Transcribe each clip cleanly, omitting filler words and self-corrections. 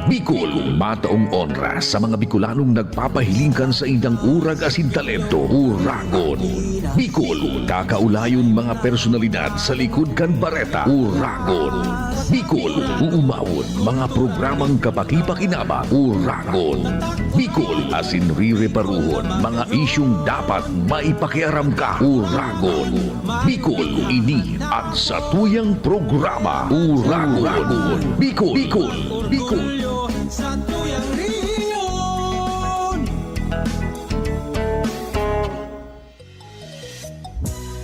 Bicol, mataong oras sa mga Bicolanong nagpapahilingkan sa indang urag asin talento. Uragon. Bicol, kakaulayon mga personalidad sa likod kan bareta. Uragon. Bicol, uumawon mga programang kapakipakinabang. Uragon. Bicol, asin rireparuhon mga isyong dapat maipakiaram ka. Uragon. Bicol, ini at sa tuyang programa. Uragon. Bicol. Bicol. Bicol. Sa tuyang riyon.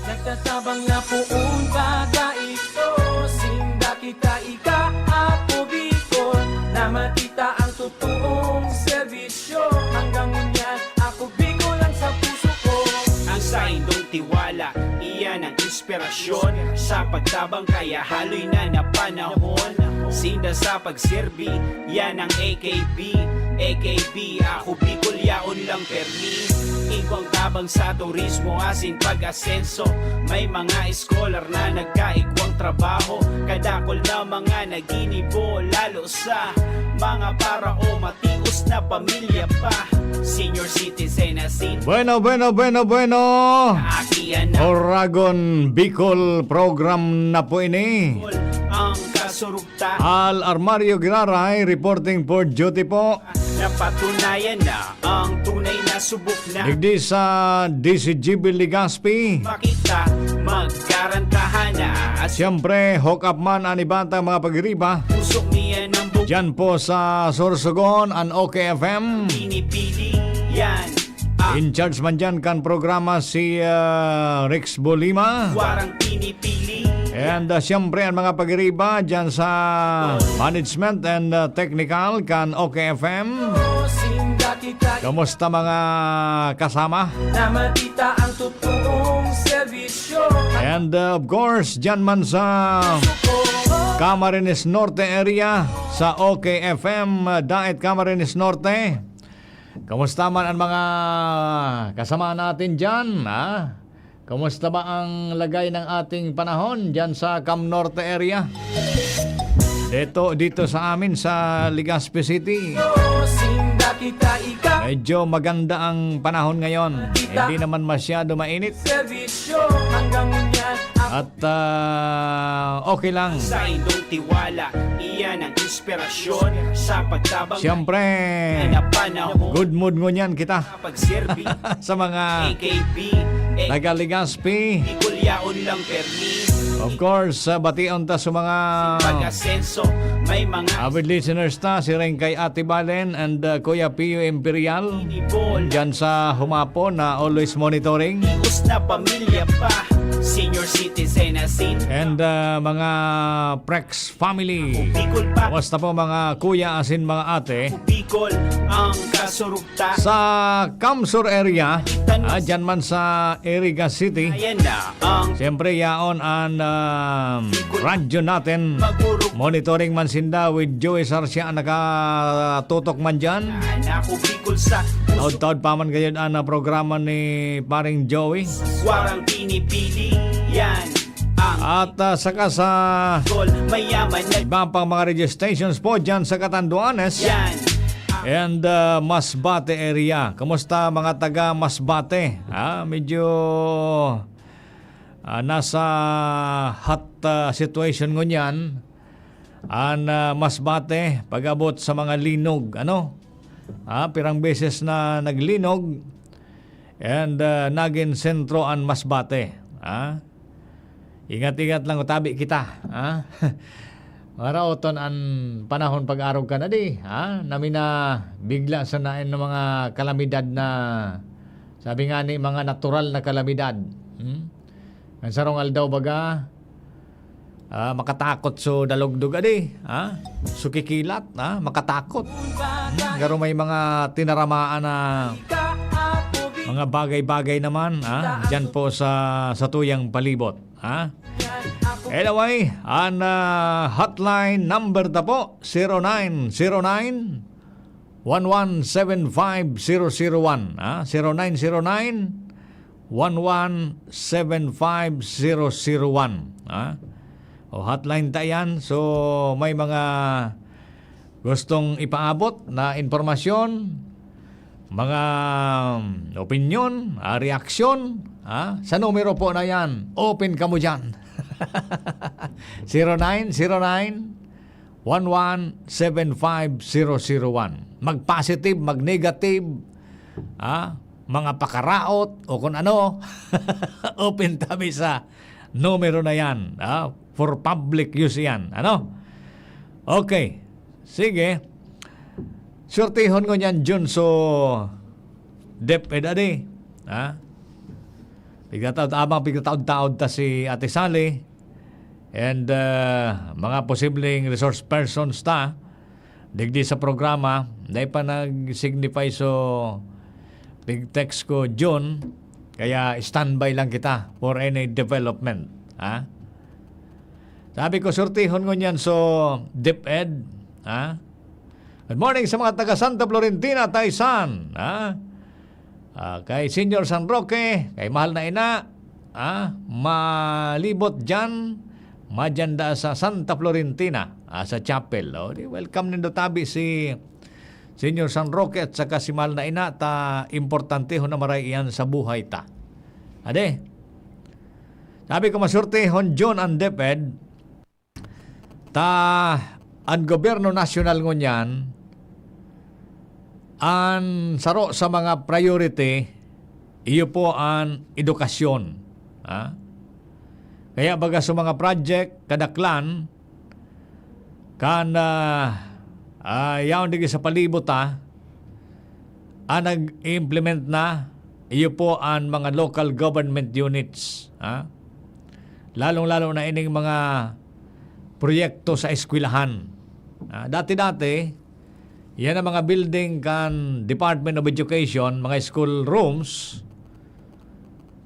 Nagtatabang na puong baga ito. Sinda kita ika ako Bicol. Na makita ang totoong serbisyo. Hanggang ngunyan ako Bicol lang sa puso ko. Ang sa indong tiwala, iyan ang inspirasyon. Sa pagtabang kaya haloy na napanahon. Sinda sa pagserbi, yan ang AKB. AKB, ako Bicol, yaon lang permi. Igwang tabang sa turismo, asin pag-asenso. May mga scholar na nagkaigwang trabaho. Kadakol na mga naginibo, lalo sa mga parao, matius na pamilya pa. Senior citizen asin. Bueno. Akian na Uragon Bicol program na po ini. ang kasurugta. Al Armario Giraray reporting for duty po. Napatunayan na ang tunay na subok na Digdi sa DCGB Legazpi. makita, magkarantahan na at Siyempre, hook up man anibata mga pagriba. puso niya ng buong Diyan po sa Sorsogon and OKFM. pinipili. Yan ang In charge man dyan kan programa si Rex Bolima. warang pinipili. And siyempre ang mga pagriba dyan sa management and technical kan OKFM. Sinda kita Kamusta mga kasama? na makita ang totoong serbisyo. And of course, dyan man sa Camarines Norte area sa OKFM, Daet Camarines Norte. Kamusta man ang mga kasama natin dyan? Ha? Kamusta ba ang lagay ng ating panahon dyan sa Cam Norte area? Dito sa amin sa Legazpi City. Sinda kita ika Medyo maganda ang panahon ngayon. Hindi naman masyado mainit. serbisyo. Hanggang ngunyan At okay lang. Sa indong tiwala, iyan ang inspirasyon. Sa pagtabang Siyempre, na panahon, good mood ngunyan kita sa pagserbi. sa mga AKB, taga-Legazpi. Bicol, yaon lang permi. Of course, bation ta sa mga Pag-asenso, may mga avid listeners ta, si Rengkay Ate Balen and Kuya Pio Imperial. inibol. Diyan sa Humapon na always monitoring. Tius na pamilya pa. Senior citizen asin. And mga Prex family. Bicol pa. Kamusta po mga kuya asin mga ate? Bicol ang kasurugta. Sa Camsur area, dyan man sa Iriga City. Ayan na ang Siyempre yaon ang radyo natin. magurog. Monitoring man sinda with Joey Sarsia nakatutok man dyan. Ako Bicol sa Taod-taod pa man kayo ang programa ni paring Joey. warang pinipili. Yan ang At saka sa Bicol, mayaman na iba pang mga radio stations po dyan sa Catanduanes yan. and Masbate area. Kamusta mga taga Masbate? Medyo nasa hot situation ngunyan. Ang Masbate pag-abot sa mga linog. Pirang beses na naglinog and naging sentro ang Masbate. Ingat-ingat lang utabi kita. Marauton ang panahon pag-araw ka na di. Nami na bigla sa nain ng mga kalamidad na sabi nga ni mga natural na kalamidad. Ang sarong aldaw baga makatakot so dalugdog adi. Sukikilat, makatakot. Garo may mga tinaramaan na mga bagay-bagay naman dyan po sa tuyang palibot. Anyway, ang hotline number na po 0909-1175001. 0909-1175001. O hotline ta yan. So may mga gustong ipaabot na informasyon, mga opinyon, reaksyon, sa numero po na yan, open ka mo dyan. 0909-1175001. Mag-positive, mag-negative, mga pakaraot o kung ano, open tabi sa numero na yan. For public use yan. Ano? Okay. Sige. Surtihon ko niyan, Jun, so DepEd adi. Pigataod-taod ta si Ate Sally and mga posibleng resource persons ta digdi sa programa. Dahil pa nag-signify so big text ko, June, kaya standby lang kita for any development. Sabi ko, surtihon ko niyan so DepEd. Good morning sa mga taga Santa Florentina, Taysan. Kay Senior San Roque, kay Mahal na Ina, malibot dyan, madjanda sa Santa Florentina, sa chapel. Welcome nindo tabi si Senior San Roque at saka si Mahal na Ina, ta importante ho na maray iyan sa buhay ta. Ade, sabi ko masurte hon John ang DepEd, ta ang gobyerno nasyonal ngunyan, ang saro sa mga priority, iyo po ang edukasyon. Kaya baga sa mga project, kadaklan, kan yaon digi sa palibot nag-implement na, iyo po ang mga local government units. Lalong-lalo na ining mga proyekto sa eskwelahan. Dati-dati, yan ang mga building kan Department of Education, mga school rooms,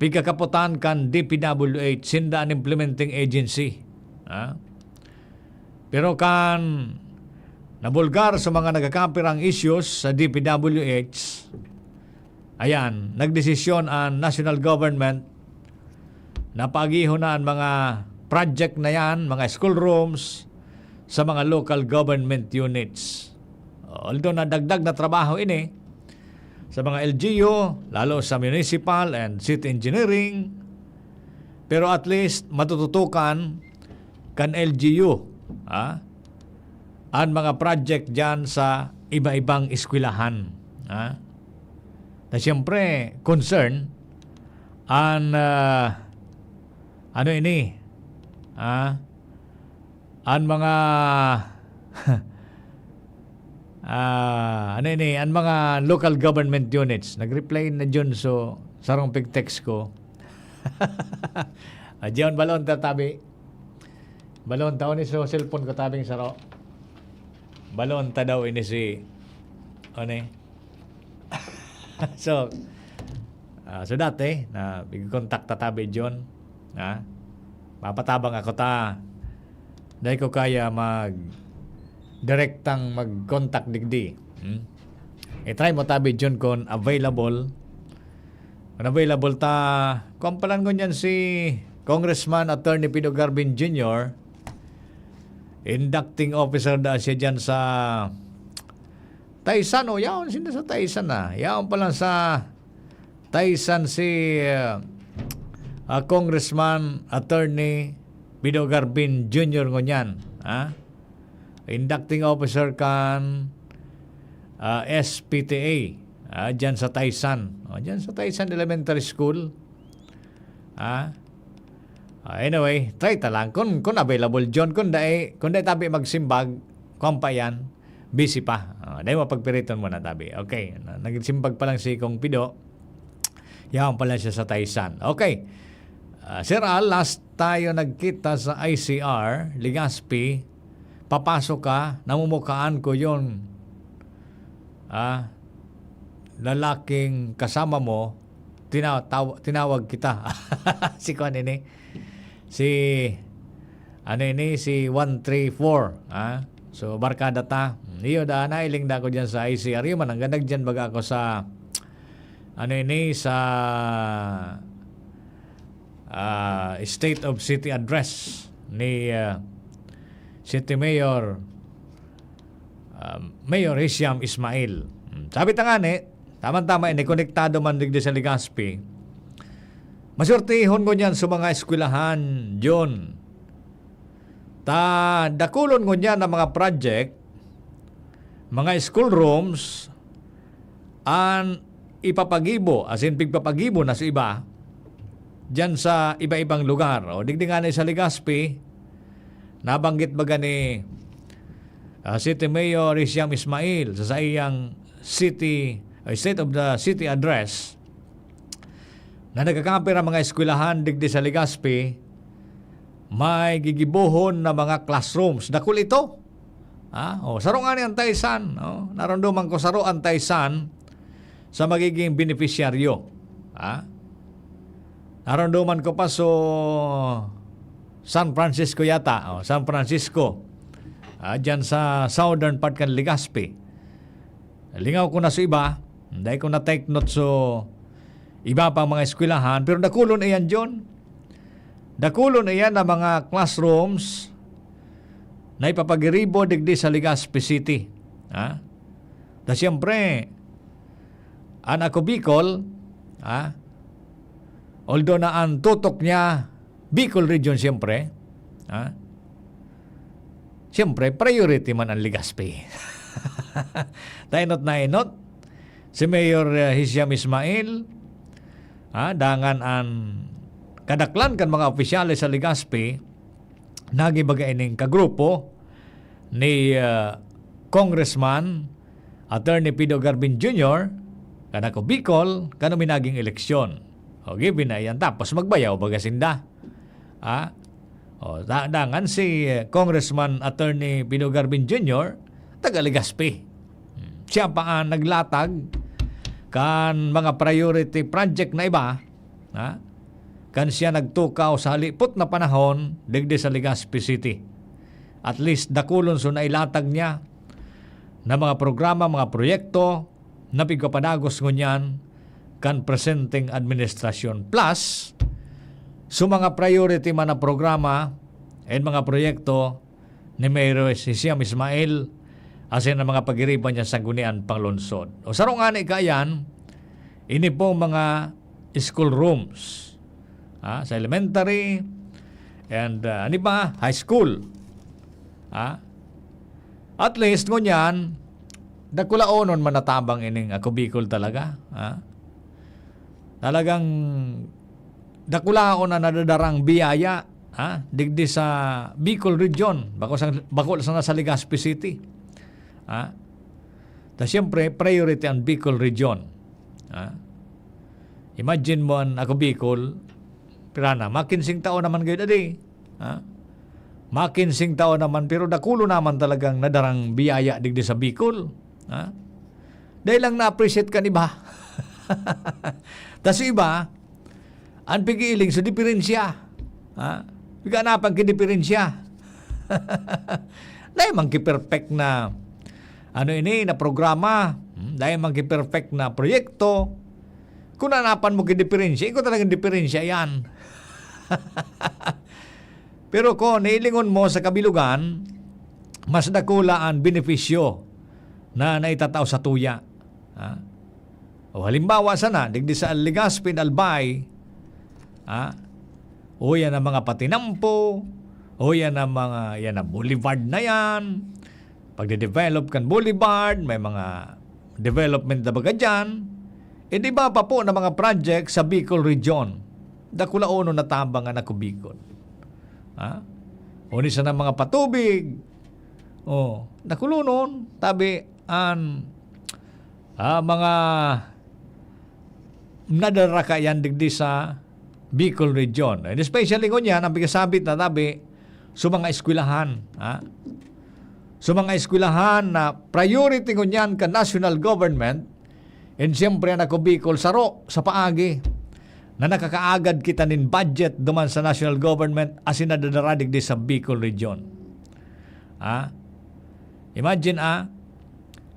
pigkakaputan kan DPWH, sinda an implementing agency. Pero kan nabulgar sa mga nagkakapirang issues sa DPWH, ayan, nagdesisyon ang national government na pag-iho na ang mga project na yan, mga school rooms, sa mga local government units. Although nadagdag na trabaho ini sa mga LGU, lalo sa municipal and city engineering, pero at least matututukan kan LGU ang mga project dyan sa iba-ibang eskwelahan. Na siyempre, concern ang ano ini, ang mga ang mga local government units. Nag-reply na John so sarong pig text ko. John, balon ta tabi. Balon ta ni so cellphone ko tabing saro. Balon ta daw ini si so dati na big-contact ta tabi John. Papatabang ako ta. Dahil ko kaya direktang mag-contact digdi. I-try mo tabi John kung available. Kung available ta, kumpalan ko niyan si Congressman Attorney Pido Garbin Jr., inducting officer da siya dyan sa Taysan. Yaon sila sa Taysan Yaon pa lang sa Taysan si Congressman Attorney Pido Garbin Jr. ngunyan. Inducting officer kan SPTA dyan sa Taysan. Dyan sa Taysan Elementary School. Anyway, try ta lang. Kung available John, kung dahil tabi magsimbag, kung pa yan, busy pa. Dahil mapagpiriton mo na tabi. Okay, nagsimbag pa lang si Kong Pido. Yaon pa lang siya sa Taysan. Okay. Sir Al, last tayo nagkita sa ICR, Legazpi, papasok ka, namumukaan ko yon lalaking kasama mo, tinawag kita. Si Kwan ini, si 134. So, barkada ta. Iyo da, nailing da ko dyan sa ICR. Yung man, ang ganag dyan baga ako sa sa State of City Address ni City Mayor Mayor Hisham Ismail. Sabi ta nga ni, tama-tama ini konektado man digdi sa Legazpi. Masurtihon ko niyan sa mga eskwelahan, John. Ta dakulon ko niyan ang mga project, mga school rooms, an ipapagibo, as in pigpapagibo na sa iba, dyan sa iba-ibang lugar. O digdi nga ni sa Legazpi, nabanggit ba gani City Mayor Hisham Ismail sa iyang State of the City Address na nagkakampi ang mga eskwelahan digdi sa Legazpi, may gigibuhon na mga classrooms. Dakul ito. Saro nga ni ang taysan. Naramdaman ko saro ang taysan sa magiging beneficiaryo. Naramdaman ko pa San Francisco yata. San Francisco. Diyan sa southern part kan Legazpi. Lingaw ko na sa iba. Dahil ko na-take note iba pang mga eskwelahan. Pero dakulon iyan, John. Dakulon iyan na mga classrooms na ipapagiribo digdi sa Legazpi City. Da siyempre, ako Bicol, although na ang tutok niya, Bicol region siyempre, siyempre, priority man ang Legazpi. Tainot na inot, si Mayor Hisham Ismail, dangan ang kadaklan kan mga opisyales sa Legazpi, nagibagay ning kagrupo ni Congressman Attorney Pido Garbin Jr. kanako Bicol, kano minaging eleksyon. Okay, binayan tapos magbayaw bagasinda. Dangan si Congressman Attorney Pido Garbin Jr. taga Legazpi. Siya pa ang naglatag kan mga priority project na iba. Kan siya nagtukaw sa halipot na panahon digdi sa Legazpi City. At least dakulon so nailatag niya na mga programa, mga proyekto na pigkapadagos ngunyan kan presenting administrasyon. Plus, mga priority man na programa and mga proyekto ni Mayor Hisham Ismail asin ang mga pagiriban niya sa gunian panglungsod. Saro nga ni kayan, ini pong mga school rooms sa elementary and high school. At least ngunyan, dakulaonon man natabang ining ako Bicol talaga. Talagang dakulaon na nadadarang biyaya digdi sa Bicol region bakol sa nasa Legazpi City. Siyempre priority ang Bicol region. Imagine mo ang ako Bicol pirana, makinsing taon naman kayo dadi. Makinsing taon naman pero dakulo naman talagang nadarang biyaya digdi sa Bicol. Dahil lang na-appreciate ka ni ba? Tas iba, ang pigiling sa diferensya. Pagkanapan kidiferensya. Dahil man ki-perfect na na programa. Dahil man ki-perfect na proyekto. Kung nanapan mo kidiferensya, ikaw talagang diferensya yan. Pero kung nailingon mo sa kabilugan, mas dakula ang benepisyo na naitataw sa tuya. Halimbawa sana, digdi sa Legazpi, Albay, yan ang mga patinampo, yan ang mga boulevard na yan. Pag de-develop kan boulevard, may mga development na baga dyan. Di ba pa po na mga project sa Bicol region? Dakula-uno natabang ang ako Bicol. Unisa na mga patubig. Nakulunon, tabi ang mga nadarakayan digdi sa Bicol region. And especially kung yan, ang bigasabit na tabi sa mga eskwelahan. Sa mga eskwelahan na priority kung yan ka national government, and siyempre ang ako Bicol saro sa paagi na nakakaagad kita nin budget duman sa national government as in nadadaradig di sa Bicol region. Imagine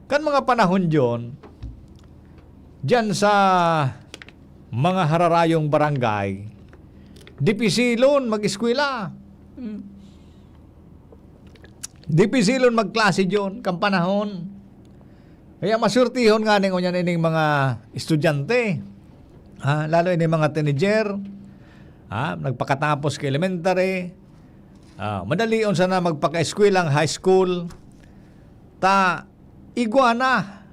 kan mga panahon dyan sa mga hararayong barangay, dipisilon mag-eskwela. Dipisilon magklase John, kang panahon. Kaya masurtihon nga ning unyan ining mga estudyante. Lalo ining mga teenager. Nagpakatapos ka elementary. Madalion sana magpaka-eskwela ang high school. Iguana.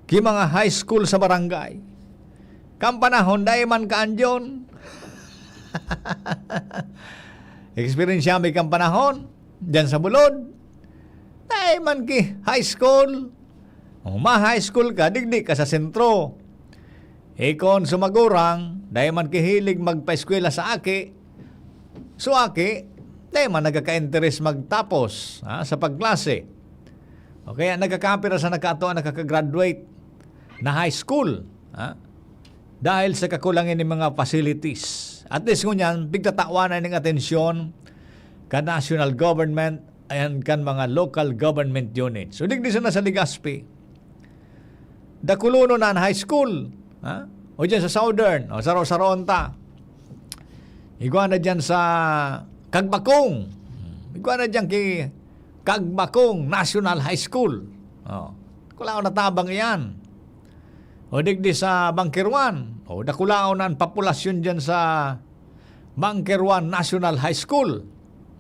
Ki mga high school sa barangay. Kang panahon, dahil man kaan John. Experience may kang panahon. Diyan sa bulod. Dahil man ki high school. Ma-high school ka, digdi ka sa sentro. Ikon sumagurang, dahil man kihilig magpa-eskwela sa aki. So aki, dahil man nagkaka-interest magtapos sa pagklase. O kaya nagkakapira sa nakatuan nakaka-graduate na high school. Dahil sa kakulangin ng mga facilities. At least ngunyan, bigtatawanan ng atensyon ka national government and kan mga local government units. So digdi sa nasa Legazpi. Dakuluno na high school. O dyan sa Southern. O sa Saronta. Igwa na dyan sa Kagbakong. Igwa na dyan kay Kagbakong National High School. Kulao na tabang yan. O digdi sa Bangkirwan. O dakulao na ang populasyon dyan sa Bangkirwan National High School.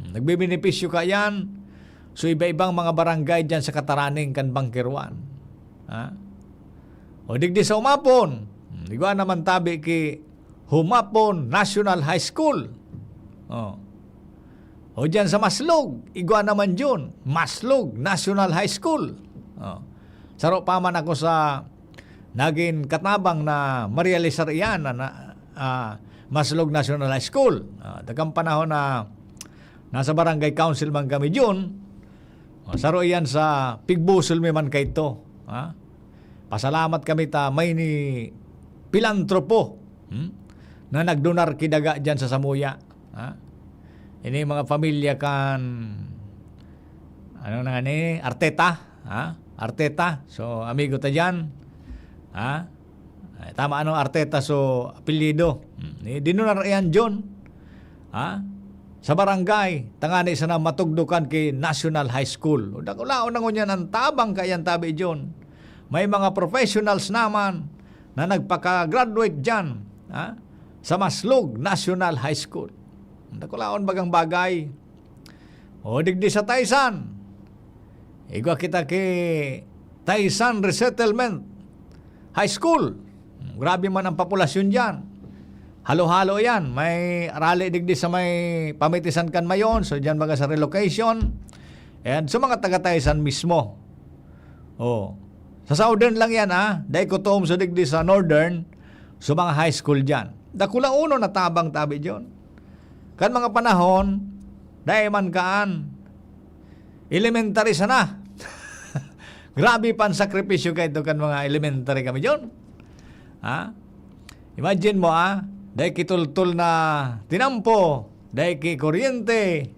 Nagbibinipisyo ka yan. So iba-ibang mga barangay dyan sa Kataraning kan Bangkirwan. O digdi sa Humapon. Igwa naman tabi ki Humapon National High School. O dyan sa Maslog. Igwa naman dyan. Maslog National High School. Saro pa man ako sa naging katabang na marealisar iyan na Maslog National High School. Dagang panahon na nasa barangay council man kami dyan. Saro iyan sa Pigbusol man kay ito. Pasalamat kami may ni pilantropo na nagdonar kidaga dyan sa Samuya. Ini mga pamilya kan Arteta. Arteta. So amigo ta dyan. Tama Arteta so apelyido. Dinunar yan John. Sa barangay, tangani sana matugdukan kay National High School. Dakulao nang unyan ang tabang kayan tabi John. May mga professionals naman na nagpaka-graduate dyan sa Maslog National High School. Dakulaon bagang bagay. O digdi sa Taysan. Igwa kita kay Taysan Resettlement High School. Grabe man ang populasyon dyan. Halo-halo yan. May arali digdi sa may pamitisan kan mayon. So dyan baga sa relocation. And sa mga taga-Taysan mismo. Sa Southern lang yan dahil kutom sa digdi sa Northern. So mga high school dyan. Dakula uno na tabang tabi dyan. Kan mga panahon, dahil man kaan, elementary sana. Grabe pan sakripisyo kayo kan mga elementary kami dyan. Imagine mo dahil kitultul na tinampo, dahil kuryente.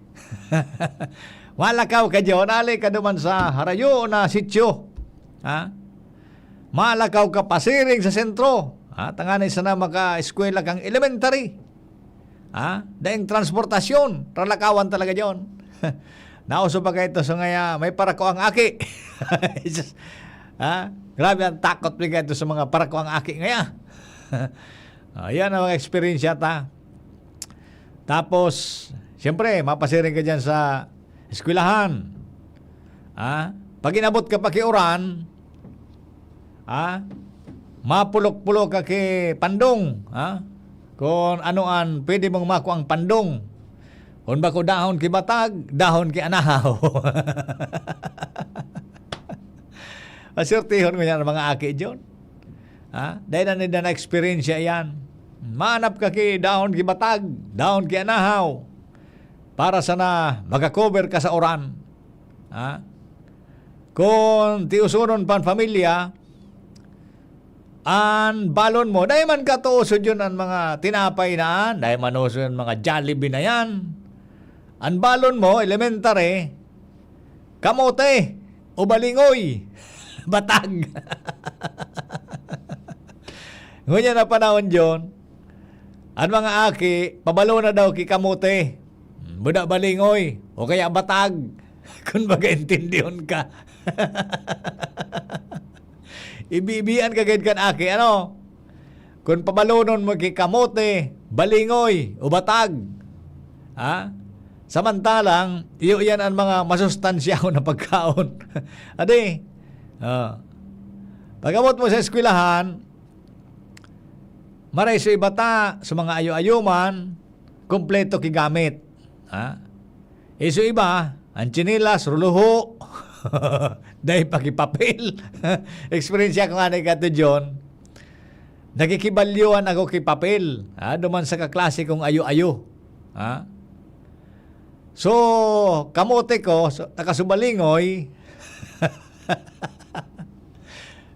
Malakaw ka dyan, alay ka naman sa harayo na sityo. Malakaw ka pasiring sa sentro. Tanganay sana maka-eskwela kang elementary. Daing transportasyon, ralakawan talaga dyan. Nauso pa kayo ito, so ngaya may parako ang aki. Grabe ang takot pa kayo ito sa mga parako ang aki ngaya. Yan ang mga experience yata. Tapos, siyempre, mapasiring ka dyan sa eskwelahan. Pag inabot ka pa kiuran, mapulok-pulok ka kay Pandong. Kung anoan, pwede mong makuha ang Pandong. Kung bako dahon ki Batag, dahon ki Anahaw. Masurtihon ko yan ang mga aki dyan. Dahil na nila na experience yan. Manap ka ki dahon ki Batag, dahon ki Anahaw. Para sana makakover ka sa oran. Kung tiusunon pan pamilya, an balon mo, dahil man katuusod yun ang mga tinapay na, dahil man usod yung mga Jollibee na yan. An balon mo, elementary, kamote, o balingoy, batag. Ngunyan na panahon yun, ang mga aki, pabalo na daw ki kamote, buda balingoy, o kaya batag. Kung magaintindihan ka. Ibibian ka gayud kan aki, ano? Kung pabalonon mo kay kamote, balingoy, o batag. Ha? Samantalang, iyo yan ang mga masustansyaw na pagkaon. Adi, pagabot mo sa eskwelahan, maray sa ibata, sa mga ayo-ayuman, kompleto kigamit. Ha? Iso iba, ang chinilas, ruluho, dahil pakipapel. Experience ko nga na ikato, John. Nakikibalyuan ako kay papel. Duman sa kaklase kong ayo-ayo. Ha? So, kamote ko, nakasubalingoy,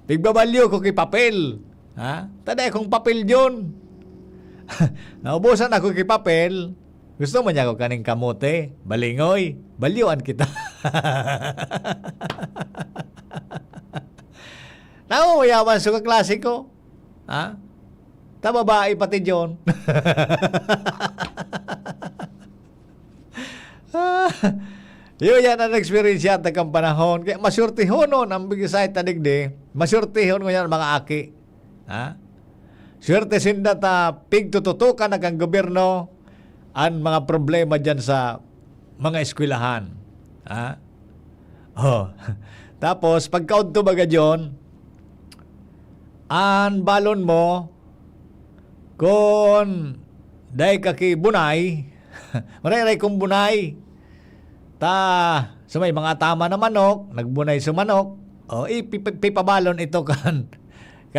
pigbabalyo ko kay papel. Ha? Taday kong papel yun. Naubusan ako kay papel. Gusto mo niya ako kaning kamote, balingoy, balyuan kita. Naumayaman sa kaklase ko. Ha? Tababae pati yun. Yun yan ang experience yata kang panahon. Kaya masurtihon nun ang bigisay tadigdi. Masurtihon ko yan mga aki. Ha? Swerte sinda ta pigtututukan na kang gobyerno ang mga problema dyan sa mga eskwelahan. Ha? Oh. Tapos pagkaunto baga dyan, ang balon mo kung dahi kaki bunay, maray-ray kong bunay, ta sa may mga tama na manok, nagbunay sa manok, o ipipabalon ito kan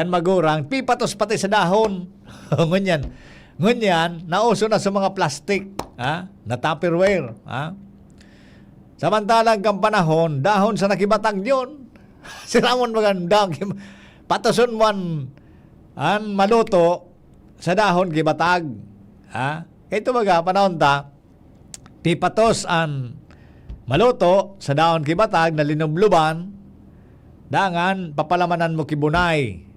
magurang, pipatos pati sa dahon. Ngunyan, nauso na sa mga plastic, ha? Na Tupperware. Ha? Samantalang kang panahon, dahon sa nakibatang yun. Siramon magandang, patoson mo ang maluto sa dahon kibatag. Ha? Ito baga, panahon ta, pipatos ang maluto sa dahon kibatag na linubluban, dangan papalamanan mo kibunay.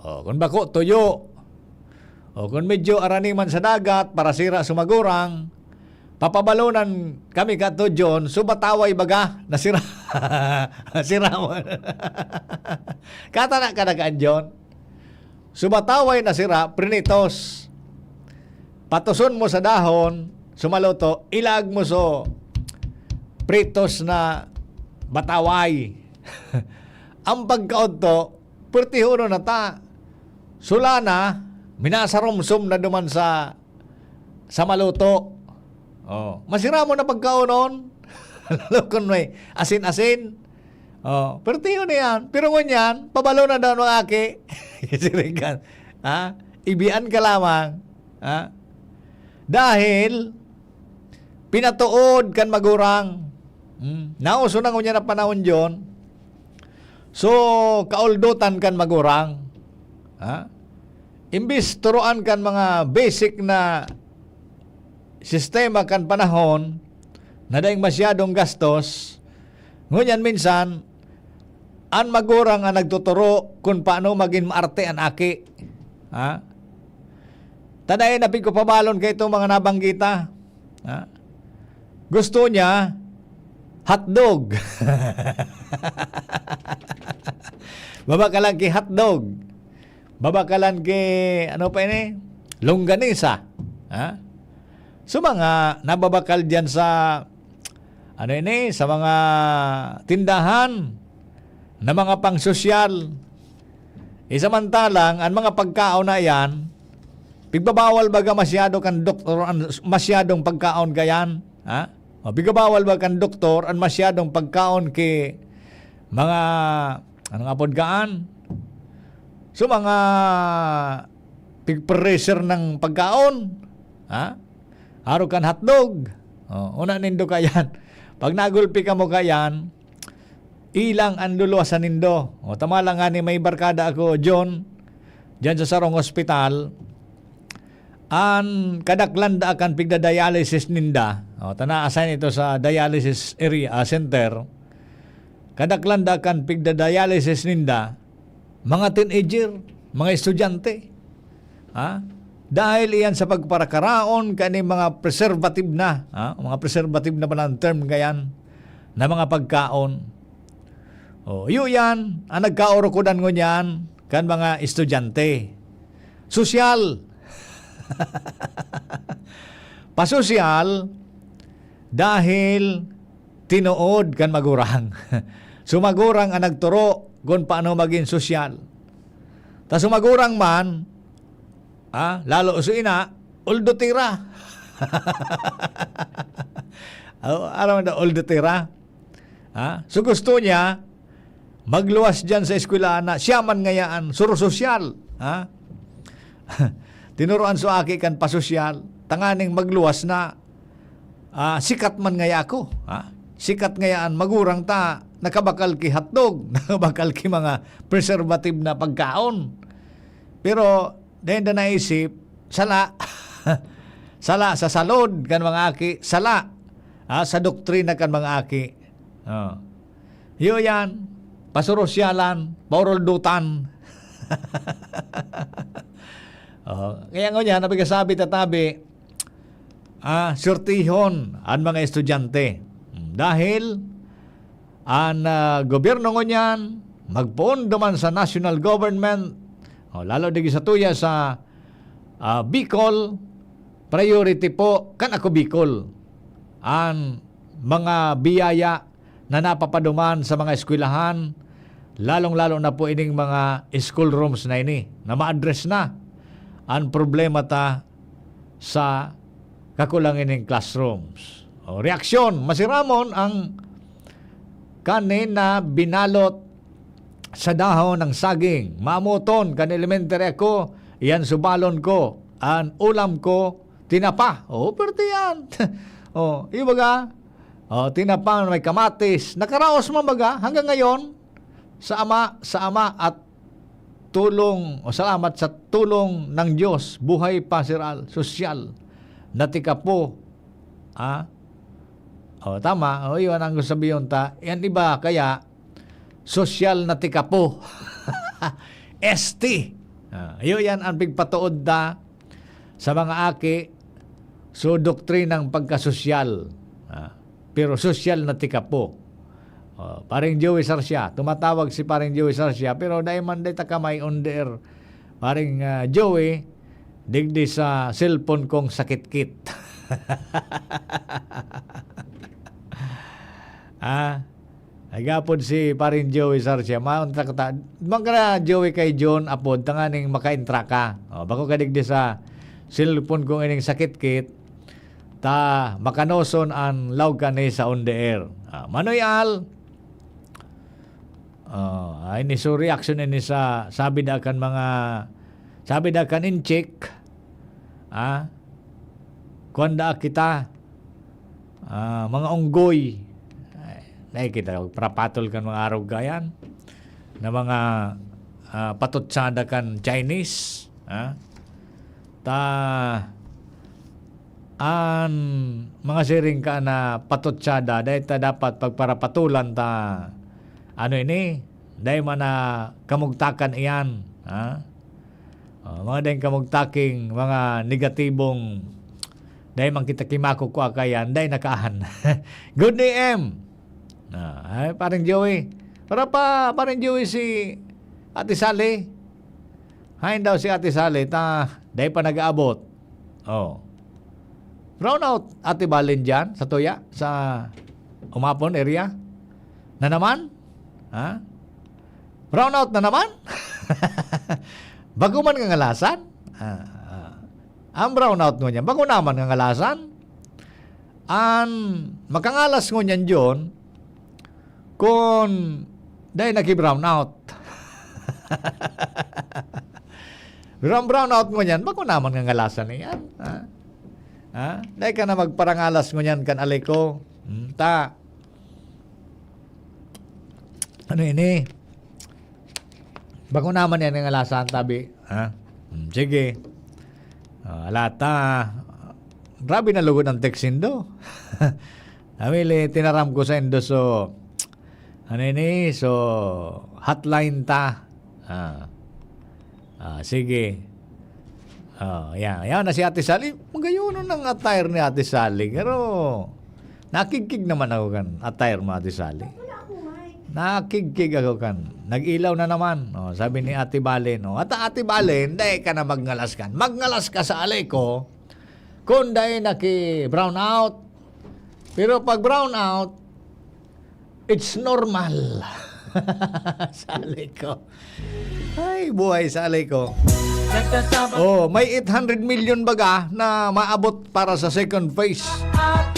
O, kung bako, tuyo. O, kung medyo araniman sa dagat para sira sumagurang, papabalunan kami kato John, subataway baga, nasira. Nasira mo. Katanak ka na kaan John. Subataway nasira, prinitos. Patuson mo sa dahon, sumaluto, ilag mo so pritos na bataway. Ang pagkaunto, pertihuno na ta. Sulana, minasarumsum na duman sa maluto. Oh, masira mo na pagkaunon. Lalo kung may asin-asin. Oh, pertiho na yan. Pero ngunyan, pabalo na daw ng aki. Sirikan. Ha? Ibian ka lamang. Ha? Dahil pinatuod kan magurang. Nauso na ngunyan na panahon yun. So, kauldutan kan magurang. Ha? Imbis turuan kan mga basic na sistema kan panahon na daing masyadong gastos, ngunyan minsan, ang magurang ang nagtuturo kung paano maging maarte ang aki. Ha? Tadayin na pagkupabalon kay itong mga nabanggita. Ha? Gusto niya, hotdog. Babakalan kay hotdog. Babakalan kay, ano pa ini? Longganisa. Ha? So mga nababakal diyan sa, ano ini? Sa mga tindahan na mga pang-sosyal. Isamantalang, ang mga pagkaon na yan, pigbabawal baga masyado kan doktor, masyadong pagkaon gayan. Ha? O, pigbabawal baga kan doktor, ang masyadong pagkaon kay mga, ano nga podkaan? So mga pig-pressure ng pagkaon. Ha? Haro kan hotdog. O, una nindo kayan. Pag nagulpi ka mo kayan, ilang ang luluwasan nindo. O, tama lang nga ni may barkada ako, John, dyan sa Sarong Hospital, an kadaklanda akan pigda-dialysis ninda. O, tana-assign ito sa dialysis area center. Kadaklanda akan pigda-dialysis ninda, mga teenager, mga estudyante. Ha? Dahil iyan sa pagparakaraon kani mga preservative na, ha? Mga preservative na palang term gayan, na mga pagkaon. Iyo yan, ang nagkaorokudan ko niyan, kan mga estudyante. Sosyal. Pasosyal, dahil tinuod kan magurang. Sumagurang ang nagturo kung paano maging sosyal. Ta sumagurang man, lalo sa ina, uldo tira. Aram na uldo tira. So gusto niya, magluwas dyan sa eskwelahan na siya man ngayaan, suro-sosyal. Tinuruan so aki kan pasosyal, tanganing magluwas na sikat man ngaya ako. Sikat ngayaan, magurang ta, nakabakal ki hotdog, nakabakal ki mga preservative na pagkaon. Pero, dahil na naisip, sala, sala sa salod kan mga aki, sala sa doktrina kan mga aki. Iyo yan, pasurosyalan, pauroldutan. Kaya nga niya, nabigasabi tatabi, surtihon ang mga estudyante. Dahil, ang gobyerno ngo niyan, magpoon duman sa national government, lalo digi sa tuya sa Bicol, priority po, kan ako Bicol, ang mga biyaya na napapaduman sa mga eskwelahan, lalong-lalo na po ining mga school rooms na ini, na ma-address na ang problema ta sa kakulangan ng classrooms. Reaksyon, masiramon ang kanin na binalot sa dahon ng saging. Maamuton, kan elementary ako, iyan subalon ko, ang ulam ko, tinapa. Pwerte yan. Ibaga, tinapa may kamatis. Nakaraos mabaga hanggang ngayon sa ama at tulong, salamat sa tulong ng Diyos, buhay pasiral, sosyal, natika po, tama, iyon ang sabihin ta, yan iba kaya, sosyal natika po, ST, iyon yan ang pigpatuod da, sa mga aki, so doktrinang pagkasosyal, pero sosyal natika po. Paring Joey Sarsia, tumatawag si paring Joey Sarsia, pero dahil man day takamay on the air, paring Joey, digdi sa cellphone kong sakit-kit. Agapod si paring Joey Sarsia, maunta ka ta, magkara Joey kay John apod, tanganing makaintra ka. Bako ka digdi sa cellphone kong ining sakit-kit, ta makanoson ang law ka ni sa on the air. Manoy al, ini so reaction ini sa sabi da kan incheck, kuanda kita, mga unggoy, dahil kita prapatol kan mga araw gayan na mga patutsada kan Chinese, an mga siring ka na patutsada dahil ta dapat pagparapatulan ta dahil man na kamugtakan iyan, mga dahil kamugtaking mga negatibong dahil man kita kimako ko akayan dahil nakaahan. Good day, M. Parang Joey, parang Joey si Ate Sally, hain daw si Ate Sally dahil pa nag-aabot. Brown out Ate Balin dyan sa Tuya, sa Umapon area na naman. Brown out na naman. Bago man nga ngalasan. Ang brown out ngo niyan, bago naman nga ngalasan. Ang makangalas ngo niyan John, kung dahil naki-brown out. Brown out mo niyan, bago naman nga ngalasan niyan. Dahil ka na magparangalas mo niyan kan aliko. Ano ini? Bago naman yan nga ngalasan tabi. Sige. Alata. Grabe na lugod ang text indo. Amili, tinaram ko sa indo so so hotline ta. Sige. Yan na si Ate Sally. Magayon ng attire ni Ate Sally. Pero Nakikig naman ako kan. Attire mo, Ate Sally. Nakikig ako kan. Nag-ilaw na naman. O, sabi ni Ate Balen. O, Ate Balen, dahil ka na magngalas kan. Magngalas ka sa alay ko. Kung dahil naki-brown out. Pero pag brown out, it's normal. Sa alay ko. Ay, buhay sa alay ko. Nagtatabang Oh, may 800 million baga na maabot para sa second phase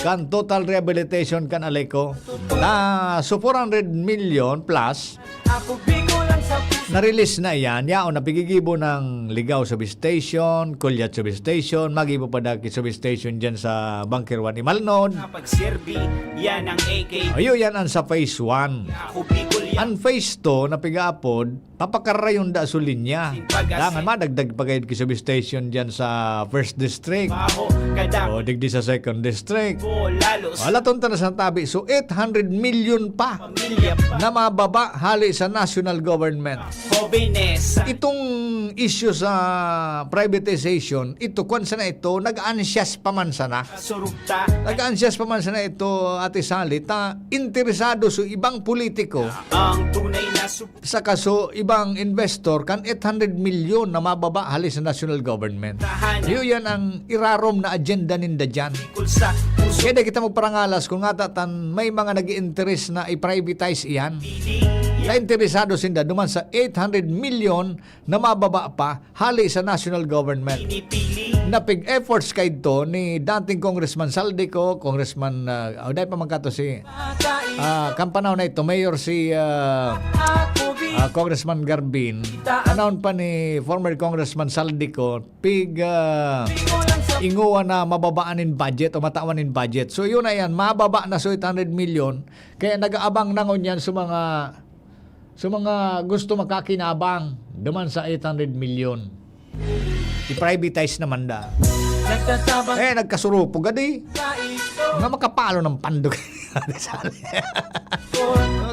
kan total rehabilitation kan alay ko. Na so 400 million plus ako bigo lang sa puso. na-release na yan. Yao napigigibo ng Ligaw Substation, Kulyat Substation, magibo pa daki substation dyan sa Bunker 1 Imalnod. Pagserbi, yan ang AK. Ayo yan ang sa phase 1. Ako Bicol yan. Ang phase 2 na pigaapod, papakarayon da sa linya. Dangan madagdag pagayad ki substation dyan sa first district. Baho, kada O digdi sa second district. ko lalos. Wala tonta na sa tabi. So 800 million pa Pamilya pa. na mababa hali sa national government. Jóvenes. Itong issue sa privatization, ito kung sana ito, nag-ansyas pa man sana. Surugta. Nag-ansyas pa man sana ito, Ate Sally, ta interesado sa ibang politiko Ang tunay na sa kaso ibang investor kan 800 million na mababa hali sa national government. suptahan. Yun yan ang irarom na agenda ninda dyan. Bicol sa puso. Kaya kita magparangalas kung nga tatan may mga nag-i-interest na i-privatize iyan. Na interesado sinda duman sa 800 million na mababa pa hali sa national government. Pinipili. Napig efforts kay ito ni dating Congressman Saldico, Congressman, dahil pa magkato si, kampanaw na ito, Mayor si Ako bigo Congressman Garbin. Panahon pa ni former Congressman Saldico, lang sa inguwa na mababaan in budget o matawan in budget. So yun na yan, mababa na so 800 million. Kaya nag-aabang nangon yan sa mga gusto makakinabang duman sa 800 million. I-privatize naman da. nagtatabang Nagkasurupo gadi. ka ito. Nga makapalo ng pandok.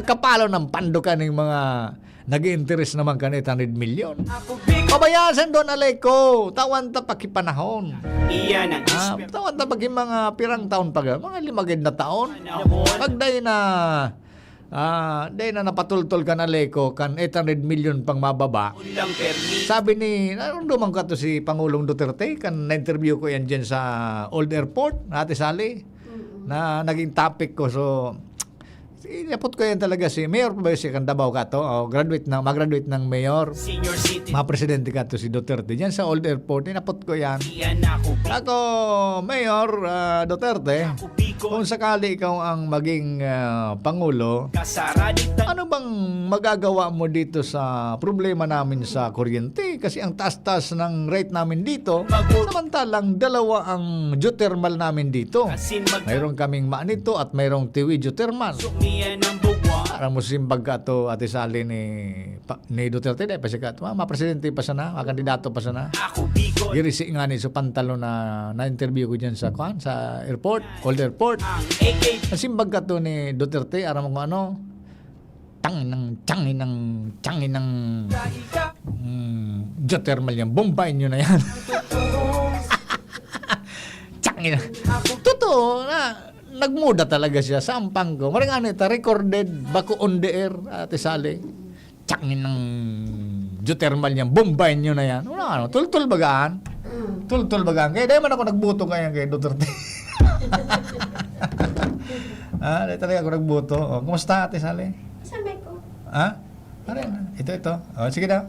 Kapalo ng pandokan ng mga nag-i-interest naman ka 800 million. Ako bigo Pabayasan doon alay ko. Tawan ta pakipanahon. Iyan ang inspirasyon. Tawan ta pagi mga pirang taon pa mga 5 na taon. Panahon. Pag day na napatultol ka na leko kan 800 million pang mababa. Ulang permi. Sabi ni, dumang ka to si Pangulong Duterte, kan na-interview ko yan dyan sa Old Airport, Ate Sally, na naging topic ko. So, inapot ko yan talaga si Mayor pa ba si Candabaw ka to? Mag-graduate ng Mayor. Senior citizen. Mga presidente ka to si Duterte. Dyan sa Old Airport, inapot ko yan. Iyan ako Bicol. Ako, Mayor Duterte, Ako Bicol. kung sakali ikaw ang maging Pangulo, Kasaraditan. ano bang magagawa mo dito sa problema namin sa kuryente? Kasi ang taas-taas ng rate namin dito, samantalang dalawa ang geothermal namin dito. Asin Mayroon kaming Manito at mayroong Tiwi geothermal. magsumiyan ng buwan. Para mo simbag ka to, Ate Sally, ni Duterte, dahil pa siya ka, mapresidente pa sana, kandidato pa sana. Ako Bicol. Girisi nga ni sa pantalo na interview ko dyan sa airport, Old Airport. Ang AK. Nasimbag ka to ni Duterte, aram mo kung ano, tangin ng geothermal yan. Bombayin nyo na yan. Tangin na. Totoo na, nagmuda talaga siya. Sampang ko. Maring ano ito, recorded, bako on the air, Ate Sally. Tangin ng geothermal yan. Bombayin nyo na yan. Ano, tultul bagaan. Tultul bagaan. Kaya dahil man ako nagbuto ngayon kay Duterte. Dahil talaga ako nagbuto. Kumusta, Ate Sally? Sa mic ko. Ano yan? Ito. Sige daw.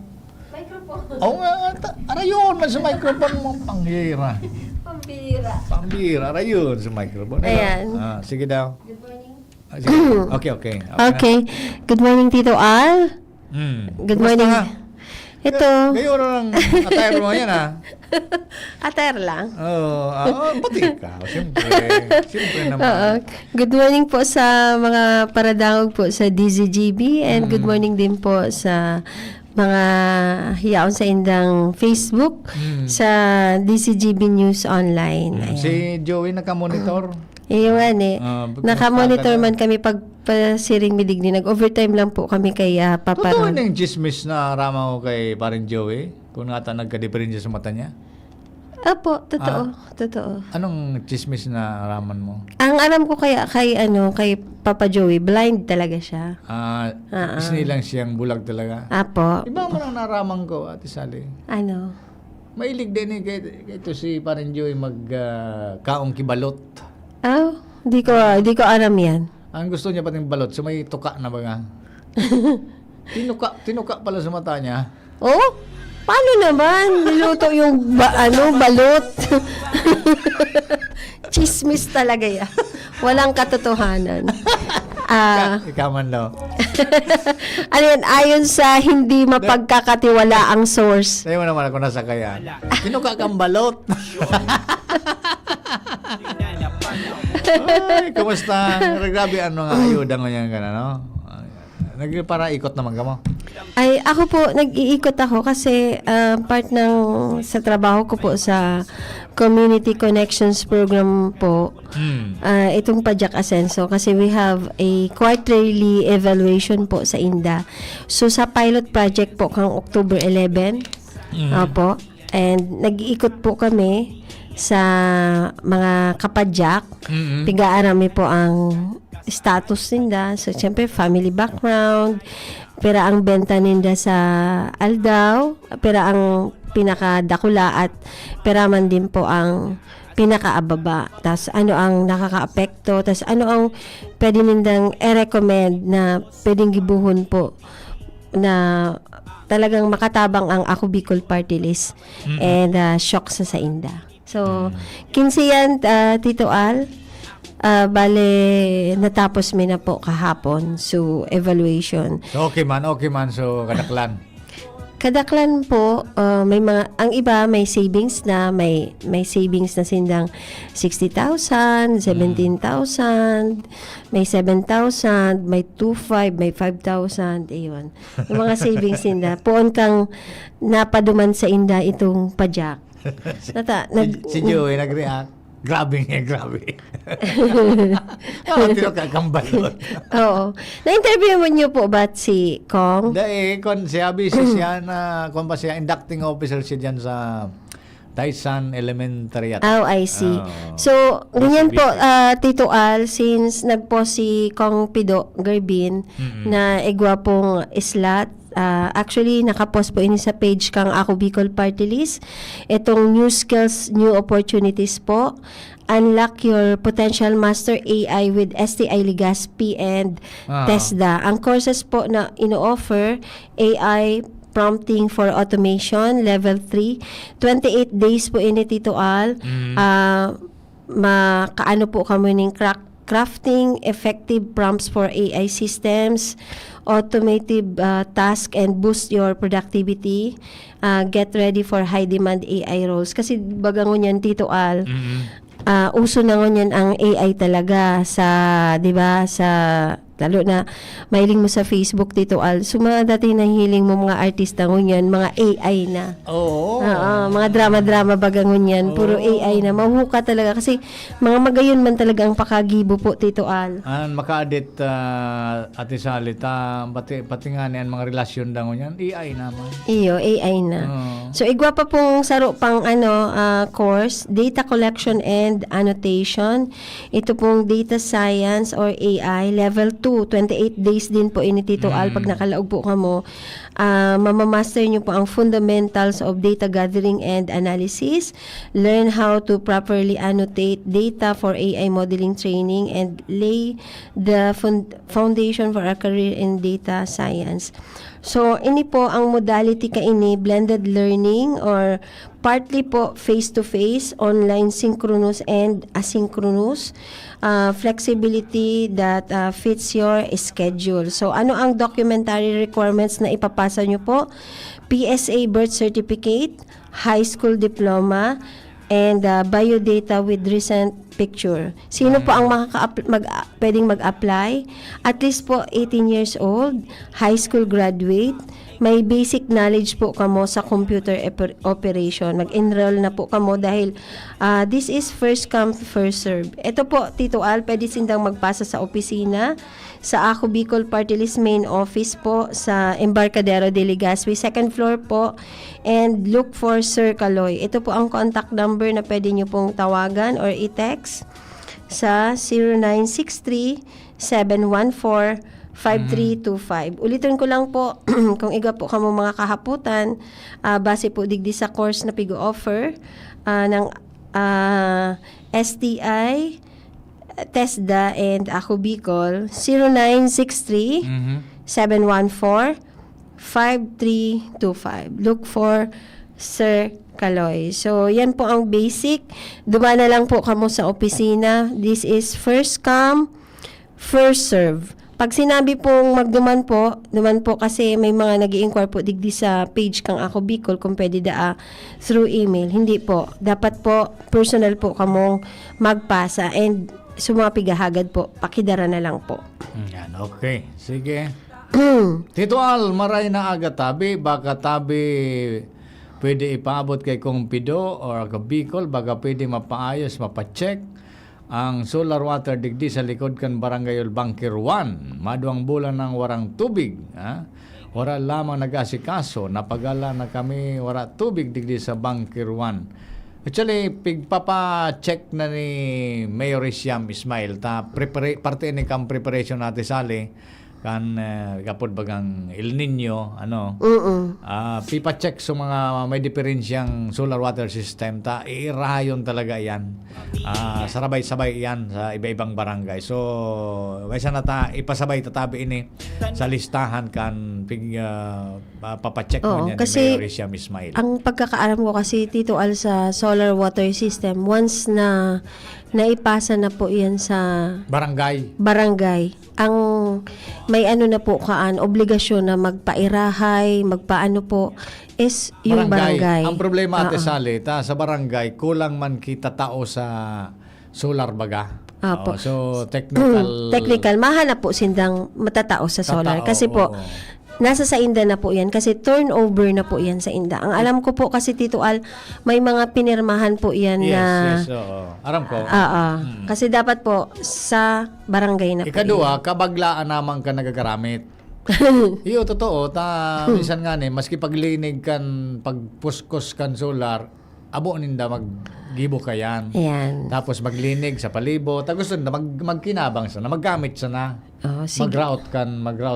Microphone. Oo nga, yun man sa microphone mo. Panghira. Pambira. Ara yun sa microphone. Ayan. Sige daw. Good morning. Sige. Okay. Okay. Good morning, Tito Al. Good morning. Ito. Ngayon lang attire mo yan Attire lang. Pati ka. Siyempre Oo. naman. Good morning po sa mga paradangog po sa DZGB and good morning din po sa mga hiyaon sa indang Facebook sa DZGB News Online. Ayan. Si Joey nakamonitor. Iyon nakamonitor kumusta man kami pag pasiring midigni. Nag-overtime lang po kami kay Totoo Paparon. na yung chismis na rama ko kay parang Joey? Kung nga nagka-diferensya sa mata niya? Opo, totoo. Anong chismis na araman mo? Ang alam ko kay Papa Joey, blind talaga siya. Isinilang siyang bulag talaga. Apo. Iba mo nang naraman ko, Ate Sally. Ano? Mailig din ito si Parin Joey kaong kibalot. Oh, di ko alam yan. Ang gusto niya pating balot, so may tuka na baga. Tinuka pala sa mata niya. Oh? Paano naman? Niluto yung balot. Chismis talaga yan. Walang katotohanan. Ikaw man daw. Ano yan? Ayon sa hindi mapagkakatiwala ang source. Sa'yo mo naman ako nasa kaya. Tinuka kang balot. Ay, kumusta? Grabe ano nga ayuda mo yan ka na, no? Para ikot naman ka mo. Ay, ako po, nag-iikot ako kasi part sa trabaho ko po sa Community Connections Program po, itong Pajak Asenso kasi we have a quarterly evaluation po sa INDA. So, sa pilot project po kang October 11, po, and nag-iikot po kami sa mga kapadyak. Piga-arami po ang status ninda. So, siyempre, family background, pera ang benta ninda sa Aldao, pera ang pinakadakula at pera man din po ang pinakaababa. Tapos ano ang nakakaapekto, tapos ano ang pwede nindang i-recommend na pwedeng gibuhon po na talagang makatabang ang Ako Bicol Party List and shock sa Inda. So, 15 yan, Tito Al. Bale, natapos mi na po kahapon. So, evaluation. So, okay man. So, kadaklan. Kadaklan po, may mga, ang iba may savings na, may savings na sindang 60,000, 17,000, may 7,000, may 2,500, may 5,000, ayun. Yung mga savings sinda. Puon kang napaduman sa inda itong pajak. Si Joey nag-react. Grabe. Tinuka kang balot. Oo. Na-interview mo niyo po ba si Kong? Dahil, siya siya na, pa siya, inducting officer siya dyan sa Taisan Elementary. Oh, I see. So, ganyan po, Tito Al, since nagpost si Kong Pido Garbin na igwapong islat, actually, nakapost po ini sa page kang Ako Bicol Party List. Itong new skills, new opportunities po. Unlock your potential master AI with STI Ligaspi and TESDA. Ang courses po na ino-offer, AI prompting for automation, level 3. 28 days po ini, Tito Al. Makaano po kami ng crafting effective prompts for AI systems, automative task and boost your productivity. Get ready for high demand AI roles. Kasi bagangon yan, Tito Al, uso na ngunyan ang AI talaga sa, di ba, sa lalo na mahiling mo sa Facebook, Tito Al. So, mga dati nahiling mo mga artista ngunyan, mga AI na. Oo. Mga drama-drama baga ngunyan. Puro AI na. Mahuka talaga. Kasi mga magayon man talaga ang pakagibo po, Tito Al. Maka-edit, Ate Salita, pati nga niyan mga relasyon daw niyan, AI naman. Iyo, AI na. So, igwa pa pong saro pang course, Data Collection and Annotation. Ito pong Data Science or AI, Level 2, 28 days din po ini, Tito Al. Pag nakalaog po ka mo, mamamaster nyo po ang fundamentals of data gathering and analysis, learn how to properly annotate data for AI modeling training, and lay the foundation for a career in data science. So, ini po ang modality kaini, blended learning or partly po face-to-face, online synchronous and asynchronous, flexibility that fits your schedule. So, ano ang documentary requirements na ipapasa nyo po? PSA birth certificate, high school diploma, and biodata with recent picture. Sino po ang pwedeng mag-apply? At least po 18 years old, high school graduate, may basic knowledge po kamo sa computer operation. Mag-enroll na po kamo dahil this is first come, first serve. Ito po, Tito Al, pwede sindang magpasa sa opisina, sa Ako Bicol Party List main office po, sa Embarcadero de Legazpi, second floor po, and look for Sir Caloy. Ito po ang contact number na pwede nyo pong tawagan or i-text sa 0963-714-5325. Ulitin ko lang po, kung iga po kamo mga kahaputan, base po digdi sa course na pigo-offer ng STI, TESDA, and Ako Bicol, 0963-714-5325. Look for Sir Caloy. So, yan po ang basic. Dumaan na lang po kamo sa opisina. This is first come, first serve. Pag sinabi pong duman po kasi may mga nag-i-inquire po digdi sa page kang Ako Bicol kung pwede through email. Hindi po. Dapat po, personal po kamong magpasa, and sumapigahagad po. Pakidara na lang po. Yan, okay. Sige. Tito Al, maray na aga tabi, baka tabi pwede ipaabot kay Kumpido or ka Bicol, baka pwede mapaayos, mapacheck ang solar water digdi sa likod kan Barangay Banker 1. Maduang bulan ng warang tubig. Ha? Wala lamang nag-asikaso, napagala na kami wala tubig digdi sa Banker 1. Actually, pigpapa-check na ni Mayor Siam Ismail, parte ni kang preparation natin sali, kan kapod bagang El Nino, pipa-check sa mga may diferensyang solar water system, iirayon talaga yan. Sarabay-sabay yan sa iba-ibang barangay. So, may sana ipasabay tatabi ini sa listahan kan papacheck mo niya ni Mayor Siam Ismail. Ang pagkakaalam ko kasi, Tito Al, sa solar water system, once na naipasa na po yan sa barangay, ang may na po obligasyon na magpairahay, magpaano po, is yung barangay. Ang problema ate Sally, sa barangay, kulang man kita tao sa solar baga. Apo. So, technical. Mahanap po sindang matatao sa solar. Kasi po, nasa sa Inda na po yan kasi turnover na po yan sa Inda. Ang alam ko po kasi, Tito Al, may mga pinirmahan po yan Yes, aram ko. Kasi dapat po sa barangay na po. Ikadua, kabaglaan naman ka nagagaramit. Iyo, totoo. Minsan nga maski paglinig kan, pagpuskos kan solar, abo ninda maggibo ka yan. Ayan. Tapos maglinig sa palibot. Tapos na magkinabang sana, maggamit sana. Mag-route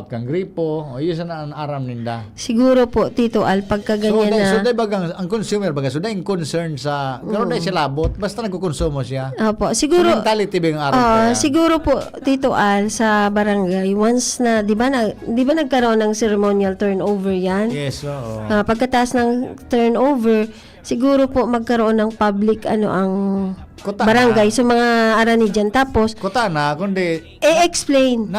kan gripo. O yun sana ang aram ninda. Siguro po, Tito Al, pagka ganyan So, bagang, ang consumer baga, so dahil concern sa, karoon dahil siya labot, basta nagkukonsumo siya. Opo, siguro, so, mentality ba yung aram siguro po, Tito Al, sa barangay, once na, di ba nagkaroon ng ceremonial turnover yan? Yes, oo. Pagkataas ng turnover, siguro po magkaroon ng public ang barangay sa mga arani dyan. Tapos, kundi explain.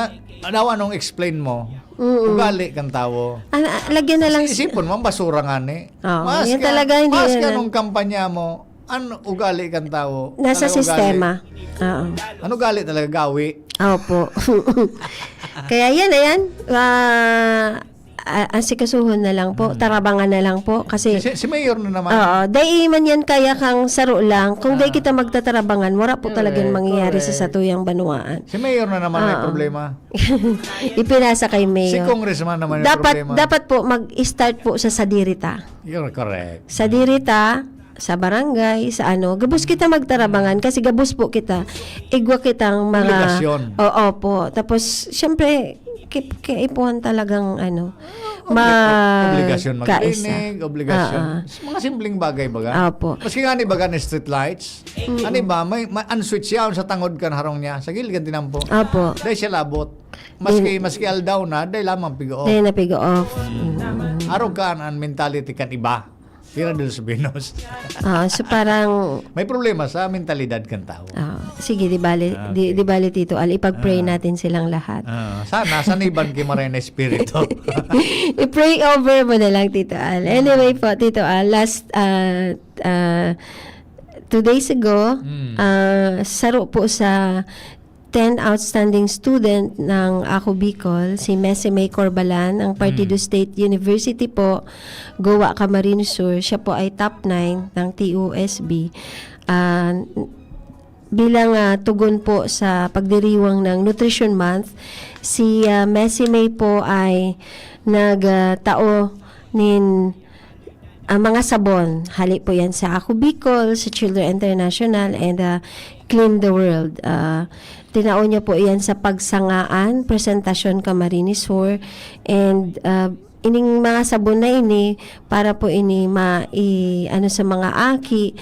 Anong explain mo? Ugali kang tao. Lagyan na lang. Isipon mo, basura nga ni. Yan talaga, hindi mas yan. anong kampanya mo, ano ugali kang tao? Nasa sistema. Ano ugali talaga gawi? Opo. Kaya yan. Asikasuhon na lang po, tarabangan na lang po kasi si Mayor na naman. Dahil man yan kaya kang saro lang. Kung dahil kita magtatarabangan, wala po talagang mangyayari sa satuyang Banuaan. Si Mayor na naman may problema. Ipinasa kay Mayor. Si Congressman naman may problema. Dapat po mag-start po sa Sadirita. You're correct. Sadirita, sa barangay, sa gabos kita magtarabangan kasi gabos po kita. Igwa kitang mga obligasyon. Opo. Tapos, syempre, kaipuhan talagang obligasyon mag-clinic, obligasyon. Mga simpleng bagay baga. Opo. Maski nga ni baga ni street lights, ba, may unswitch siya sa tangod kan harong niya, sa gilid kan tinampo. Opo. Dahil siya labot. Maski aldaw na, dahil lamang pigo off. Dahil napigo off. Araw ka ang mentality kan iba. Tira dito sa Binos. So parang may problema sa mentalidad kan tao. Sige, di bali Tito Al, ipag-pray natin silang lahat. Sana saniban kay Marina Espiritu. I-pray over mo na lang, Tito Al. Anyway po, Tito Al, last 2 days ago, saro po sa 10 outstanding student ng Ako Bicol, si Messi May Corbalan, ang Partido State University po, Goa, Camarines Sur. Siya po ay top 9 ng TUSB. Bilang tugon po sa pagdiriwang ng Nutrition Month, si Messi May po ay nagtao nin mga sabon. Hali po yan sa Ako Bicol, sa Children International, and Clean the World. Tinao niya po yan sa pagsangaan, presentasyon Camarines Sur, and ining mga sabon na ini para po ini sa mga aki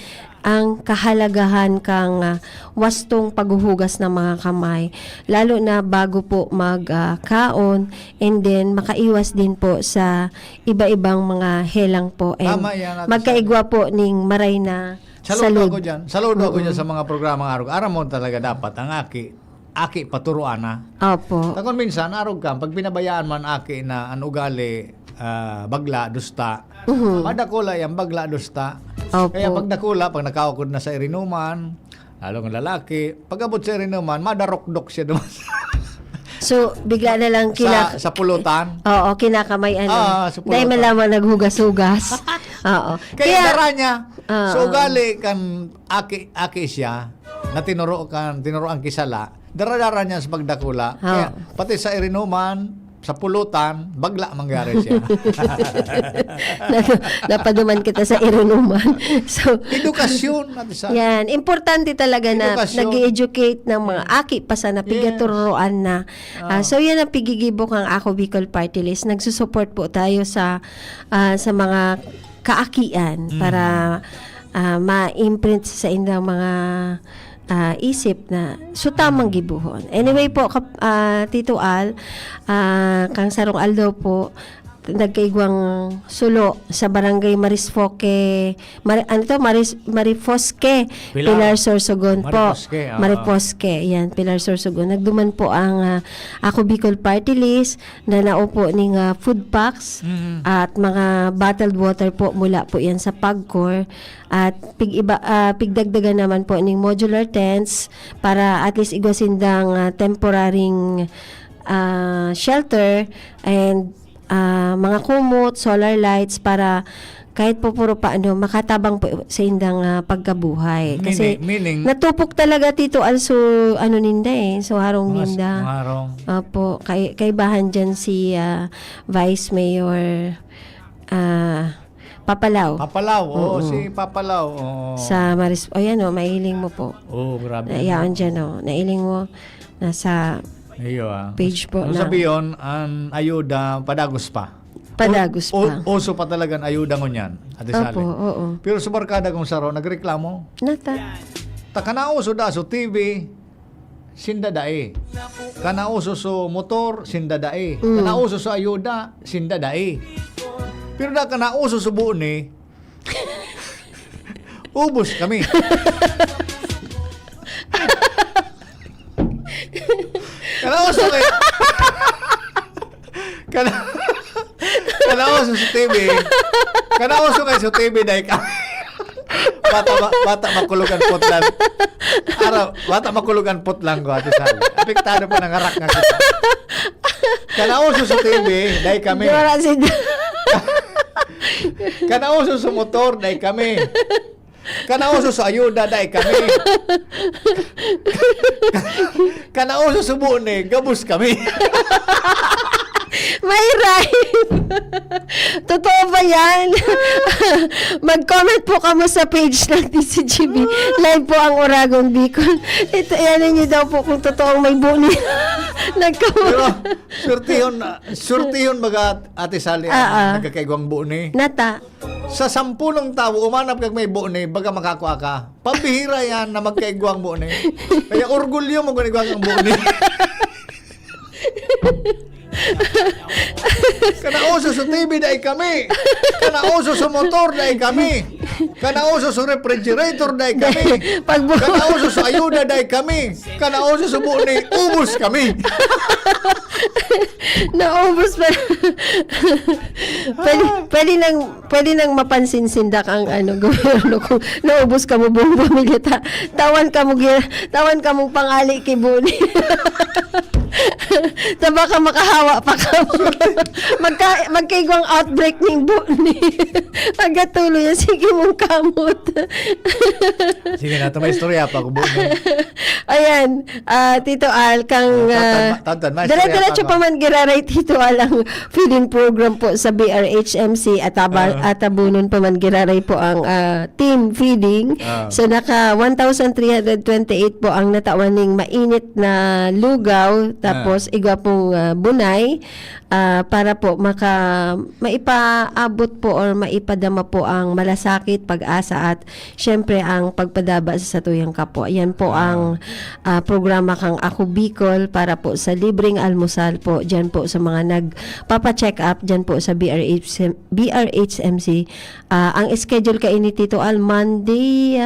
ang kahalagahan kang wastong paghuhugas ng mga kamay, lalo na bago po magkaon, and then makaiwas din po sa iba-ibang mga helang po, and Tama yan, Ate magkaigwa po ning maray na Saludo salud. ako dyan. Saludo ako dyan sa mga programang arog. Aram mo talaga dapat ang aki paturuan na. Opo. Takon minsan, arog ka, pag pinabayaan man aki na ang ugali, bagla, dusta, madakula yan, bagla, dusta. Opo. Kaya pag nakula, pag nakaukod na sa irinuman, lalo ng lalaki, pag abot sa irinuman, madarokdok siya naman So, bigla na lang sa pulutan. Oo, kinakamay Sa pulutan. Dahil malaman naghugas-hugas. Oo. Kaya dara niya, Oo. so ugali kan aki siya, na tinuroan kisala, dara-dara niya sa pagdakula. Kaya pati sa irinuman, sa pulutan, bagla mangyari siya. Napaduman kita sa irunuman. So, Edukasyon natin sa yan. Importante talaga na Edukasyon. nag-educate ng mga aki pa sa napigaturoan na. So, yan ang pigigibok ang Ako Bicol Party List. Nagsusupport po tayo sa mga kaakian para ma-imprint sa indang mga isip na tamang gibuhon. Anyway po, Tito Al, kang Sarong Aldo po, nagkaigwang sulo sa barangay Marisfoque, Marifosque, Pilar Sorsogon po. Marifosque, oo. Marifosque, yan, Pilar Sorsogon. Nagduman po ang Ako Bicol Party List na naupo ning food packs at mga bottled water po mula po yan sa Pagcor, at pigdagdagan naman po ning modular tents para at least igwasindang temporaring shelter, and mga kumot, solar lights para kahit po puro paano makatabang po sa indang pagkabuhay. Kasi meaning natupok talaga Tito Also ninda so harong ninda. Marong. Opo, kay bahan dyan si Vice Mayor Papalaw. Papalaw, si Papalaw. Sa Maris, yan mailing mo po. Grabe. Naiyaon dyan nailing mo nasa Iyo page po Ano na sabi yun, ang ayuda, padagos pa. padagos pa. Uso pa talaga ang ayuda ngon yan, Ate Sally. Opo, oo. Pero sa barkada kong saro, nagreklamo. Nata. Takanauso da so TV, sindadae. Kanauso so motor, sindadae. Kanauso so ayuda, sindadae. Pero da kanauso so buon ubos kami. Kanauso kay Kanauso sa TV. Kanauso kay sa TV dahil kami. Bata makulugan putlan. Bata makulugan putlan ko, Ate Sally. Apektado pa nangarak nga kita. Kanauso sa TV dahil kami. Kanauso sa motor dahil kami. Kanauso sa ayuda dahil kami. Kanauso sa buon gabos kami. May right. Totoo ba yan? Mag-comment po kamo sa page ng TCGB. Live po ang Oragon Bicol. Ito, yan niyo daw po kung totoong may buni. Pero, surtihon baga, Ate Sally, nagkakaigwang buon Nata. Sa 10 tao, umanap kag may buon baga makakuha ka. Pambihira yan na magkaigwang buon Kaya orgulyo mo kung igwang ang buon Kanauso sa TV dahil kami. Kanauso sa motor dahil kami. Kanauso sa refrigerator day kami. Kanauso sa ayuda day kami. Kanauso sa buo ni ubos kami. Naubos pa. pwede nang mapansin sindak ang gobyerno kung naubos ka mo buong pamilya. Tawan ka mo pangali kay Buni. Taba ka makahawa pa ka mo. Magkaigwang outbreak ning Buni. Agatuloy yan. Sige mong kamot. Sige na, ito may istorya pa ko Buni. Ayan, Tito Al, kang dire-diretso pa man giraray Tito Al ang feeding program po sa BRHMC at atabunon pa man giraray po ang team feeding. So naka 1,328 po ang natawaning mainit na lugaw tapos igwa pong bunay para po maipaabot po or maipadama po ang malasakit, pag-asa at syempre ang pagpadaba sa satuyang kapwa. Yan po ang programa kang Ako Bicol para po sa libreng almusal po dyan po sa mga nagpapa-check up dyan po sa BRHMC. Ang schedule kaini Tito Al Monday,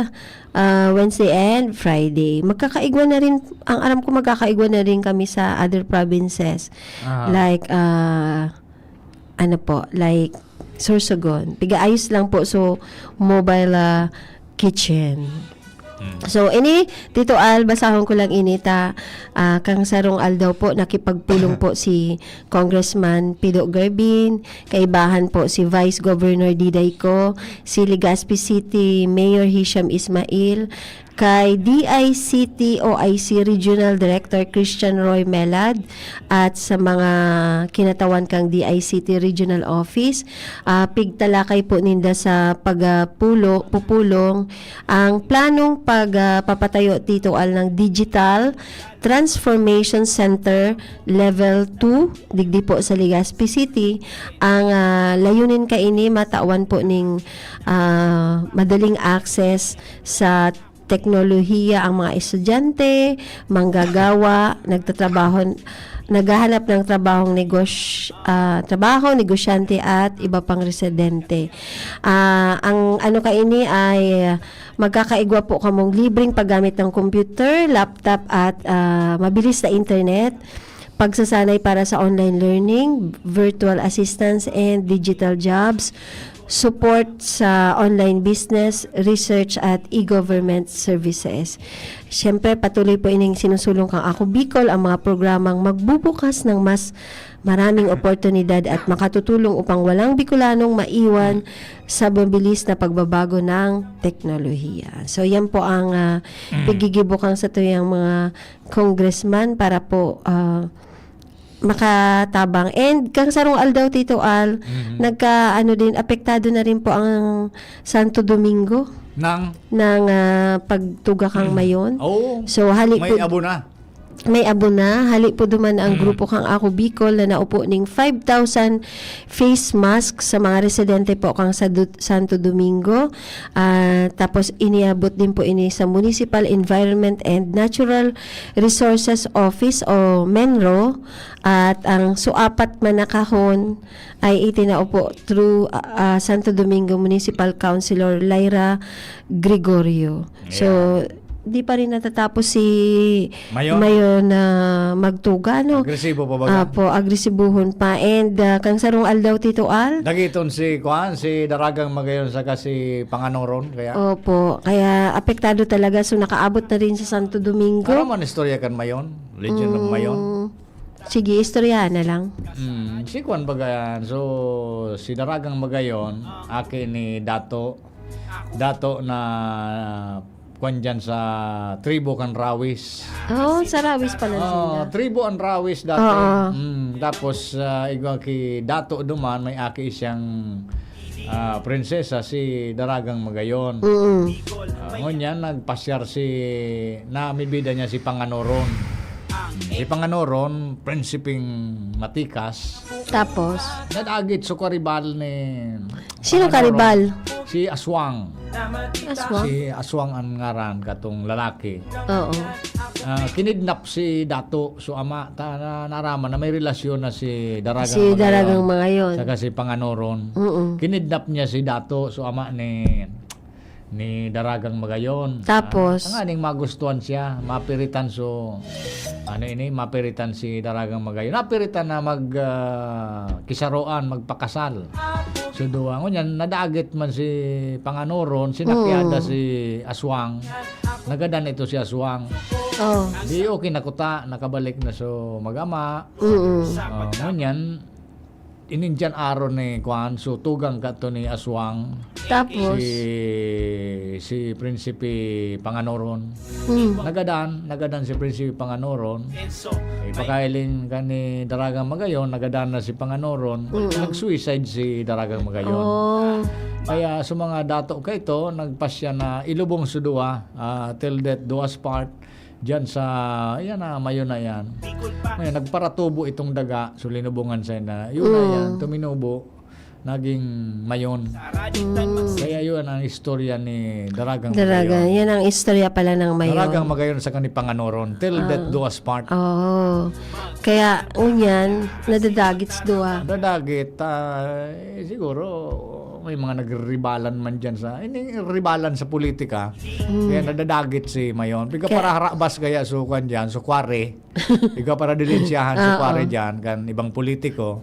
Wednesday and Friday. Magkakaigwa na rin, ang alam ko magkakaigwa na rin kami sa other provinces. Like, like Sorsogon. Pigaayos lang po, so mobile kitchen. So, Tito Al, basahon ko lang kang sarong aldaw po, nakipagpulong po si Congressman Pido Garbin, kaibahan po si Vice Governor Diday Ko, si Legazpi City Mayor Hisham Ismail, kay DICT OIC Regional Director Christian Roy Melad at sa mga kinatawan kang DICT Regional Office. Pigtalakay po ninda sa pupulong ang planong pagpapatayo Tito Al ng Digital Transformation Center Level 2 digdi po sa Legazpi City. Ang layunin kaini matawan po ning madaling access sa teknolohiya ang mga estudyante, manggagawa, naghahanap ng negosyante at iba pang residente. Ang kaini ay magkakaigwa po kamong libreng paggamit ng computer, laptop at mabilis na internet, pagsasanay para sa online learning, virtual assistance and digital jobs, support sa online business, research at e-government services. Siyempre, patuloy po ining sinusulong kang Ako Bicol ang mga programang magbubukas ng mas maraming oportunidad at makatutulong upang walang Bicolanong maiwan sa mabilis na pagbabago ng teknolohiya. So, yan po ang pagigibukang sa tuyang mga congressman para po makatabang. And kang sarong aldaw Tito Al, apektado na rin po ang Santo Domingo ng pagtuga kang mayon. So may abo na. May abo na, hali po duman ang grupo kang Ako Bicol na naupo ning 5,000 face mask sa mga residente po kang sa Santo Domingo. Tapos iniabot din po ini sa Municipal Environment and Natural Resources Office o MENRO. At ang suapat man na kahon ay itinaupo through Santo Domingo Municipal Councilor Lyra Gregorio. So, di pa rin natatapos si Mayon na magtuga, no? Agresibo pa ba? Agresibuhon pa. And kang sarong aldaw Tito Al? Dagiton si Daragang Magayon sa kasi Panganoron kaya. Opo, kaya apektado talaga, so nakaabot na rin sa Santo Domingo. Ano man istorya kan Mayon? Legend of Mayon? Sige, istorya na lang. Si Kwan Bagayan. So, si Daragang Magayon, akin ni Dato na kwan dyan sa Tribo kan Rawis. Sa Rawis pala sila. Tribo an Rawis dati. Tapos, igwa ki Dato duman, may aki siyang prinsesa, si Daragang Magayon. Ngunyan, nagpasyar namibida niya si Panganoron. Si Panganoron, prinsiping matikas. Tapos? Nadagit so karibal ni Sino karibal? Si Aswang. Aswang? Si Aswang ang ngaran katong lalaki. Oo. Kinidnap si Dato. So ama, naraman na may relasyon na si Daragang Si Daragang Magayon. Saka si Panganoron. Kinidnap niya si Dato. So ama ni ni Daragang Magayon. Tapos? Ang aning magustuhan siya, mapiritan mapiritan si Daragang Magayon. Napiritan na kisaroan, magpakasal. So duwa ngunyan nadagit man si Panganoron, sinakyada si Aswang. Nagadan ito si Aswang. Oh. Di okay nakuta, nakabalik na so mag-ama. Ngunyan inindyan aron ni Kwan, so tugang ka to ni Aswang. Tapos? Si Prinsipe Panganoron. Nagadan si Prinsipe Panganoron. Ipakailin ka ni Daragang Magayon, nagadan na si Panganoron. Nag-suicide si Daragang Magayon. Oh. Kaya sa mga dato ka ito, nagpasya na ilubong sudua till death do us part. Diyan sa, mayon na yan. Ngayon, nagparatubo itong daga, so linubungan sa na. Yun na yan, tuminubo, naging mayon. Kaya yun ang istorya ni Daragang Magayon. Yan ang istorya pala ng Mayon. Daragang Magayon sa Kanipanganoron, till death do us part. Oh. Kaya, unyan, nadadagits doa. Dadagit, siguro, may mga nagribalan man dyan ribalan sa politika. Kaya nadadagit si Mayon. Ika para harabas kaya sukan dyan, so kware. Ika para dilinsyahan sa kware dyan, kan ibang politiko.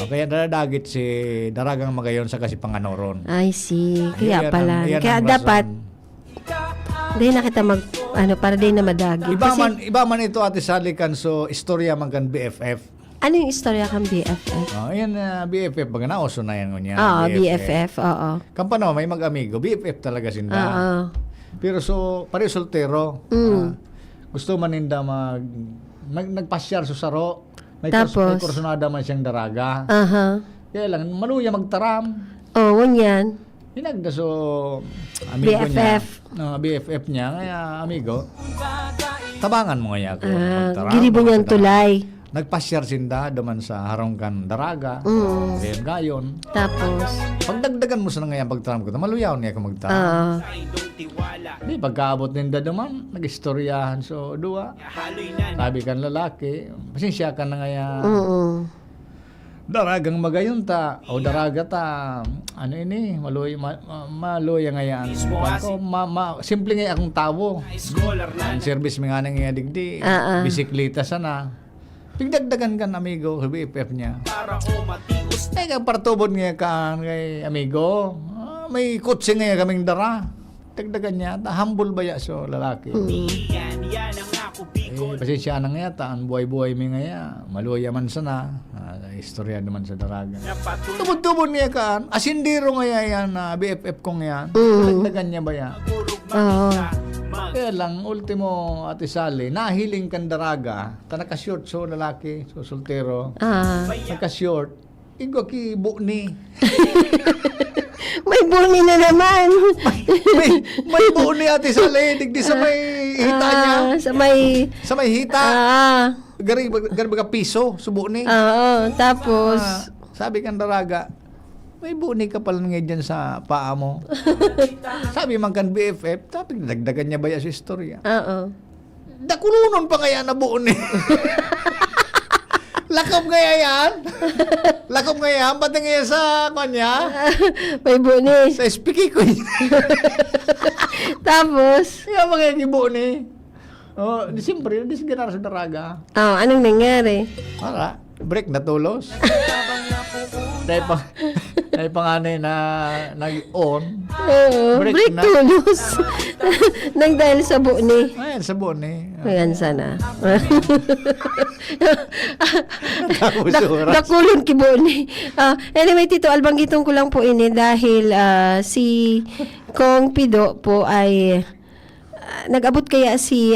Kaya nadadagit si Daragang Magayon sa Kanipanganoron. I see. Kaya pala. Yan Kaya ang dapat, rason. di na kita para di na madagit. Iba man ito, Ate Sally, kan so istorya man kan BFF. Ano yung istorya kang BFF? Ayan, BFF. Baga nauso na yan ngunyan. Oo, BFF. Oo. Kampano, may mag-amigo. BFF talaga sinda. Oo. Pero pare soltero. Gusto man ninda nagpasyar sa saro. May Tapos? kursunada man siyang daraga. Aha. Kaya lang, maluya magtaram. Oh, unyan. Hinagda amigo BFF. niya. BFF niya. Kaya, amigo, tabangan mo nga ako. magtaram. Gilibo niyang tulay. Nagpasyar sinda duman sa harongkan daraga. Then gayon. Tapos? Pagdagdagan mo sa ngayon pagtaram ko, maluyaw niya ako magtaram. Oo. Di, pagkaabot ninda duman, nag-istoryahan so dua. Sabi kan lalaki, pasensya ka na ngayon. Daragang Magayon ta, o daraga ta, maluya ngayon. Simple nga akong tawo. Ang service mga nang nga digdi, bisikleta sana. Pigdagdagan kan amigo, BFF niya. Teka, partubod nga ka kay amigo. May kutsi nga kaming dara. Dagdagan niya, humble ba ya so lalaki? Pasensya na nga ta, ang buhay-buhay mi nga ya. Maluya man sana. Istorya naman sa daraga. Tubod-tubod nga ka, asindiro nga yan, BFF kong yan. Dagdagan niya ba ya? Oo. Kaya lang, ultimo, Ate Sally, nahiling kan daraga, naka-short so lalaki, so soltero, naka-short, igwa ki bukni. May buni na naman. may bukni, Ate Sally, digdi sa may hita niya. Sa may hita. Gari baga piso, so bukni. Oo, tapos, sabi kan daraga, may buni ka pala nga dyan sa paa mo. Sabi man kan BFF, tapos dagdagan niya ba yan sa istorya? oo. Dakulunon pa kaya na buni. Lakop nga yan. Lakop nga yan. Pati nga yan sa kanya. May buni. Sa spiki ko yan. Tapos, Kaya mga buni. Siyempre, disginar sa daraga. anong nangyari? Para, break na tulos. Dahil panganay na nag-on. Oo, break na. tulos. Nang dahil sa buni. Ayan, sa buni. Ayan sana. Tapos oras. Nakulon ki buni. Anyway, Tito, albanggitong ko lang po ini dahil si Kong Pido po ay nag-abot kaya si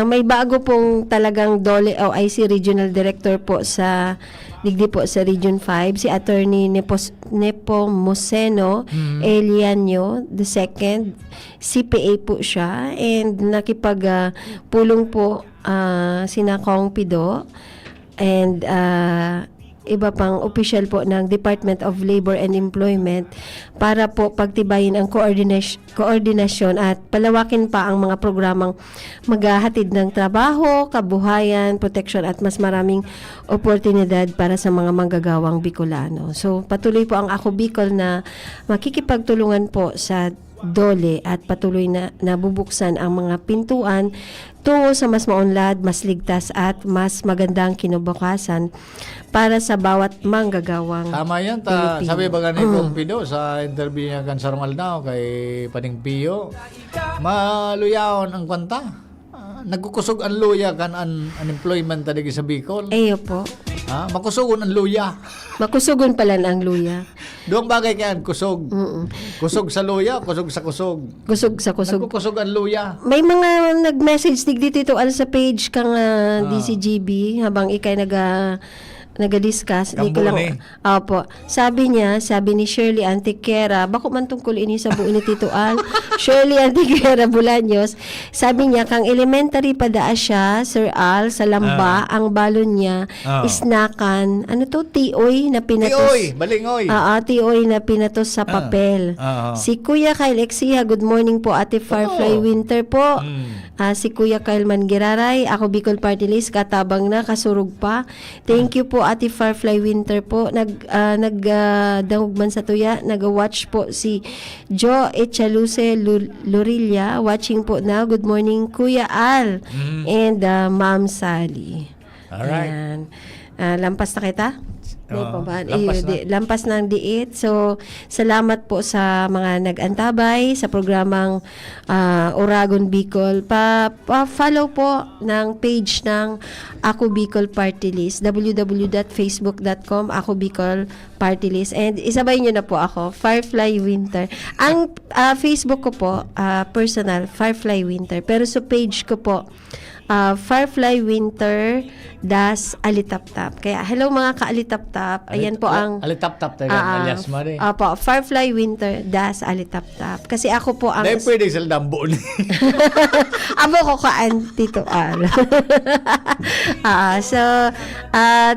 may bago pong talagang Dole OIC Regional Director po sa digdi po sa Region 5, si Attorney Nepomuceno Elianio II. CPA po siya and nakipagpulong po sina Kong Pido and iba pang opisyal po ng Department of Labor and Employment para po pagtibayin ang koordinasyon at palawakin pa ang mga programang maghahatid ng trabaho, kabuhayan, proteksyon at mas maraming oportunidad para sa mga manggagawang Bicolano. So patuloy po ang Ako Bicol na makikipagtulungan po sa DOLE at patuloy na nabubuksan ang mga pintuan tungo sa mas maunlad, mas ligtas at mas magandang kinabukasan para sa bawat manggagawang Tama yan. Pilipino. Sabi ba ganitong Pido sa interview niya kan Sarong Aldao kay Paning Pio, maluyaon ang kwanta. Nagkukusog ang luya kan unemployment tadi sa Bicol. Eyo po. Makusugon ang luya. Makusugon pala ang luya. Duang bagay kayan, kusog. Kusog sa luya, kusog sa kusog. Kusog sa kusog. Nagkukusog ang luya. May mga nag-message digdi dito sa page kang DCGB habang ikay naga-discuss. Di ko lang, opo. Sabi ni Shirley Antiquera, bako man tungkol ini sa buo ni Tito Al. Shirley Antiquera Bulaños, sabi niya, kang elementary pa daa siya, Sir Al, sa lamba, ang balon niya, isnakan, ano to, tioy na pinatos. Tioy, balingoy. Tioy na pinatos sa papel. Si Kuya Kyle Exiha, good morning po, Ate Firefly Winter po. Si Kuya Kyle Mangiraray, ako Bicol Party List, katabang na, kasurog pa. Thank you po, Ate Firefly Winter po. Nagdahog man sa tuya, nag-watch po si Jo Echaluce Lorilla, watching po now. Good morning, Kuya Al and Ma'am Sally. Alright. Ayan. Lampas na kita? lampas na. Lampas ng diit. So, salamat po sa mga nag-antabay sa programang Oragon Bicol. Pa-follow po ng page ng Ako Bicol Party List, www.facebook.com Ako Bicol Party List. And isabay nyo na po ako, Firefly Winter. Ang Facebook ko po, personal, Firefly Winter. Pero sa page ko po, Firefly Winter Alitaptap. Kaya hello mga ka-alitaptap. Ayan po ang Alitaptap tayo alias mo rin. Opo, Firefly Winter Alitaptap. Kasi ako po ang Dahil pwede sa dambo ni. abo ko kaan Tito Al. So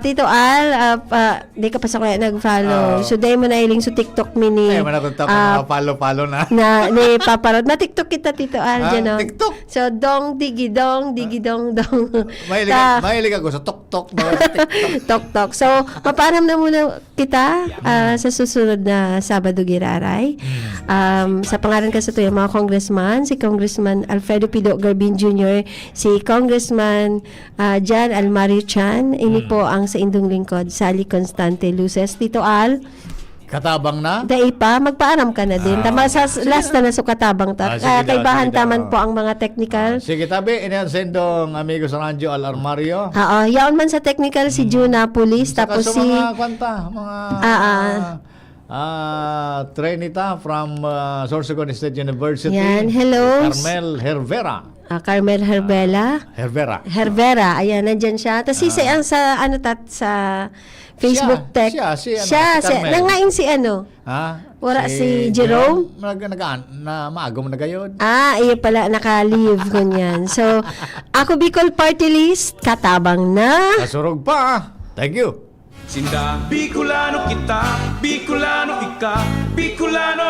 Tito Al, di ka pa sa kaya nag-follow. So dahil mo na iling sa TikTok mini. Ay, manatagtap na follow na. Na ni paparod. Ma-TikTok kita Tito Al dyan, no? TikTok. So dong digi dong dong. Mahilig ako sa tok-tok. Tok-tok. So, maparam na muna kita sa susunod na Sabado Giraray. Sa pangalan ka sa ito, yung mga congressman, si Congressman Alfredo Pido Garbin Jr., si Congressman Jan Almario Chan, ini po ang sa indong lingkod, Sally Constante Luces. Tito Al, Katabang na? dai pa, magpaaram ka na din. Tama sa last na so katabang ta. Sige daw, Kaibahan sige daw. taman po ang mga technical. Sige tabi, inihan sendong amigo sa Ranjo Al Armario. Yaon man sa technical si Junapolis, tapos Saka sa si mga kwanta, mga Trinita from Sorsogon State University. Yan, hello. Carmel Hervera. Carmel Hervera. Hervera, ayan, nandyan siya. Tapos si ang sa, sa Facebook tech. si Carmel. Nangain si ano? Wala si Jerome? Maagom na gayon. Iyo pala, naka-leave ko niyan. So, Ako Bicol Party List, katabang na. Kasurog pa. Thank you. Sinda Bicolano kita, Bicolano ika, Bicolano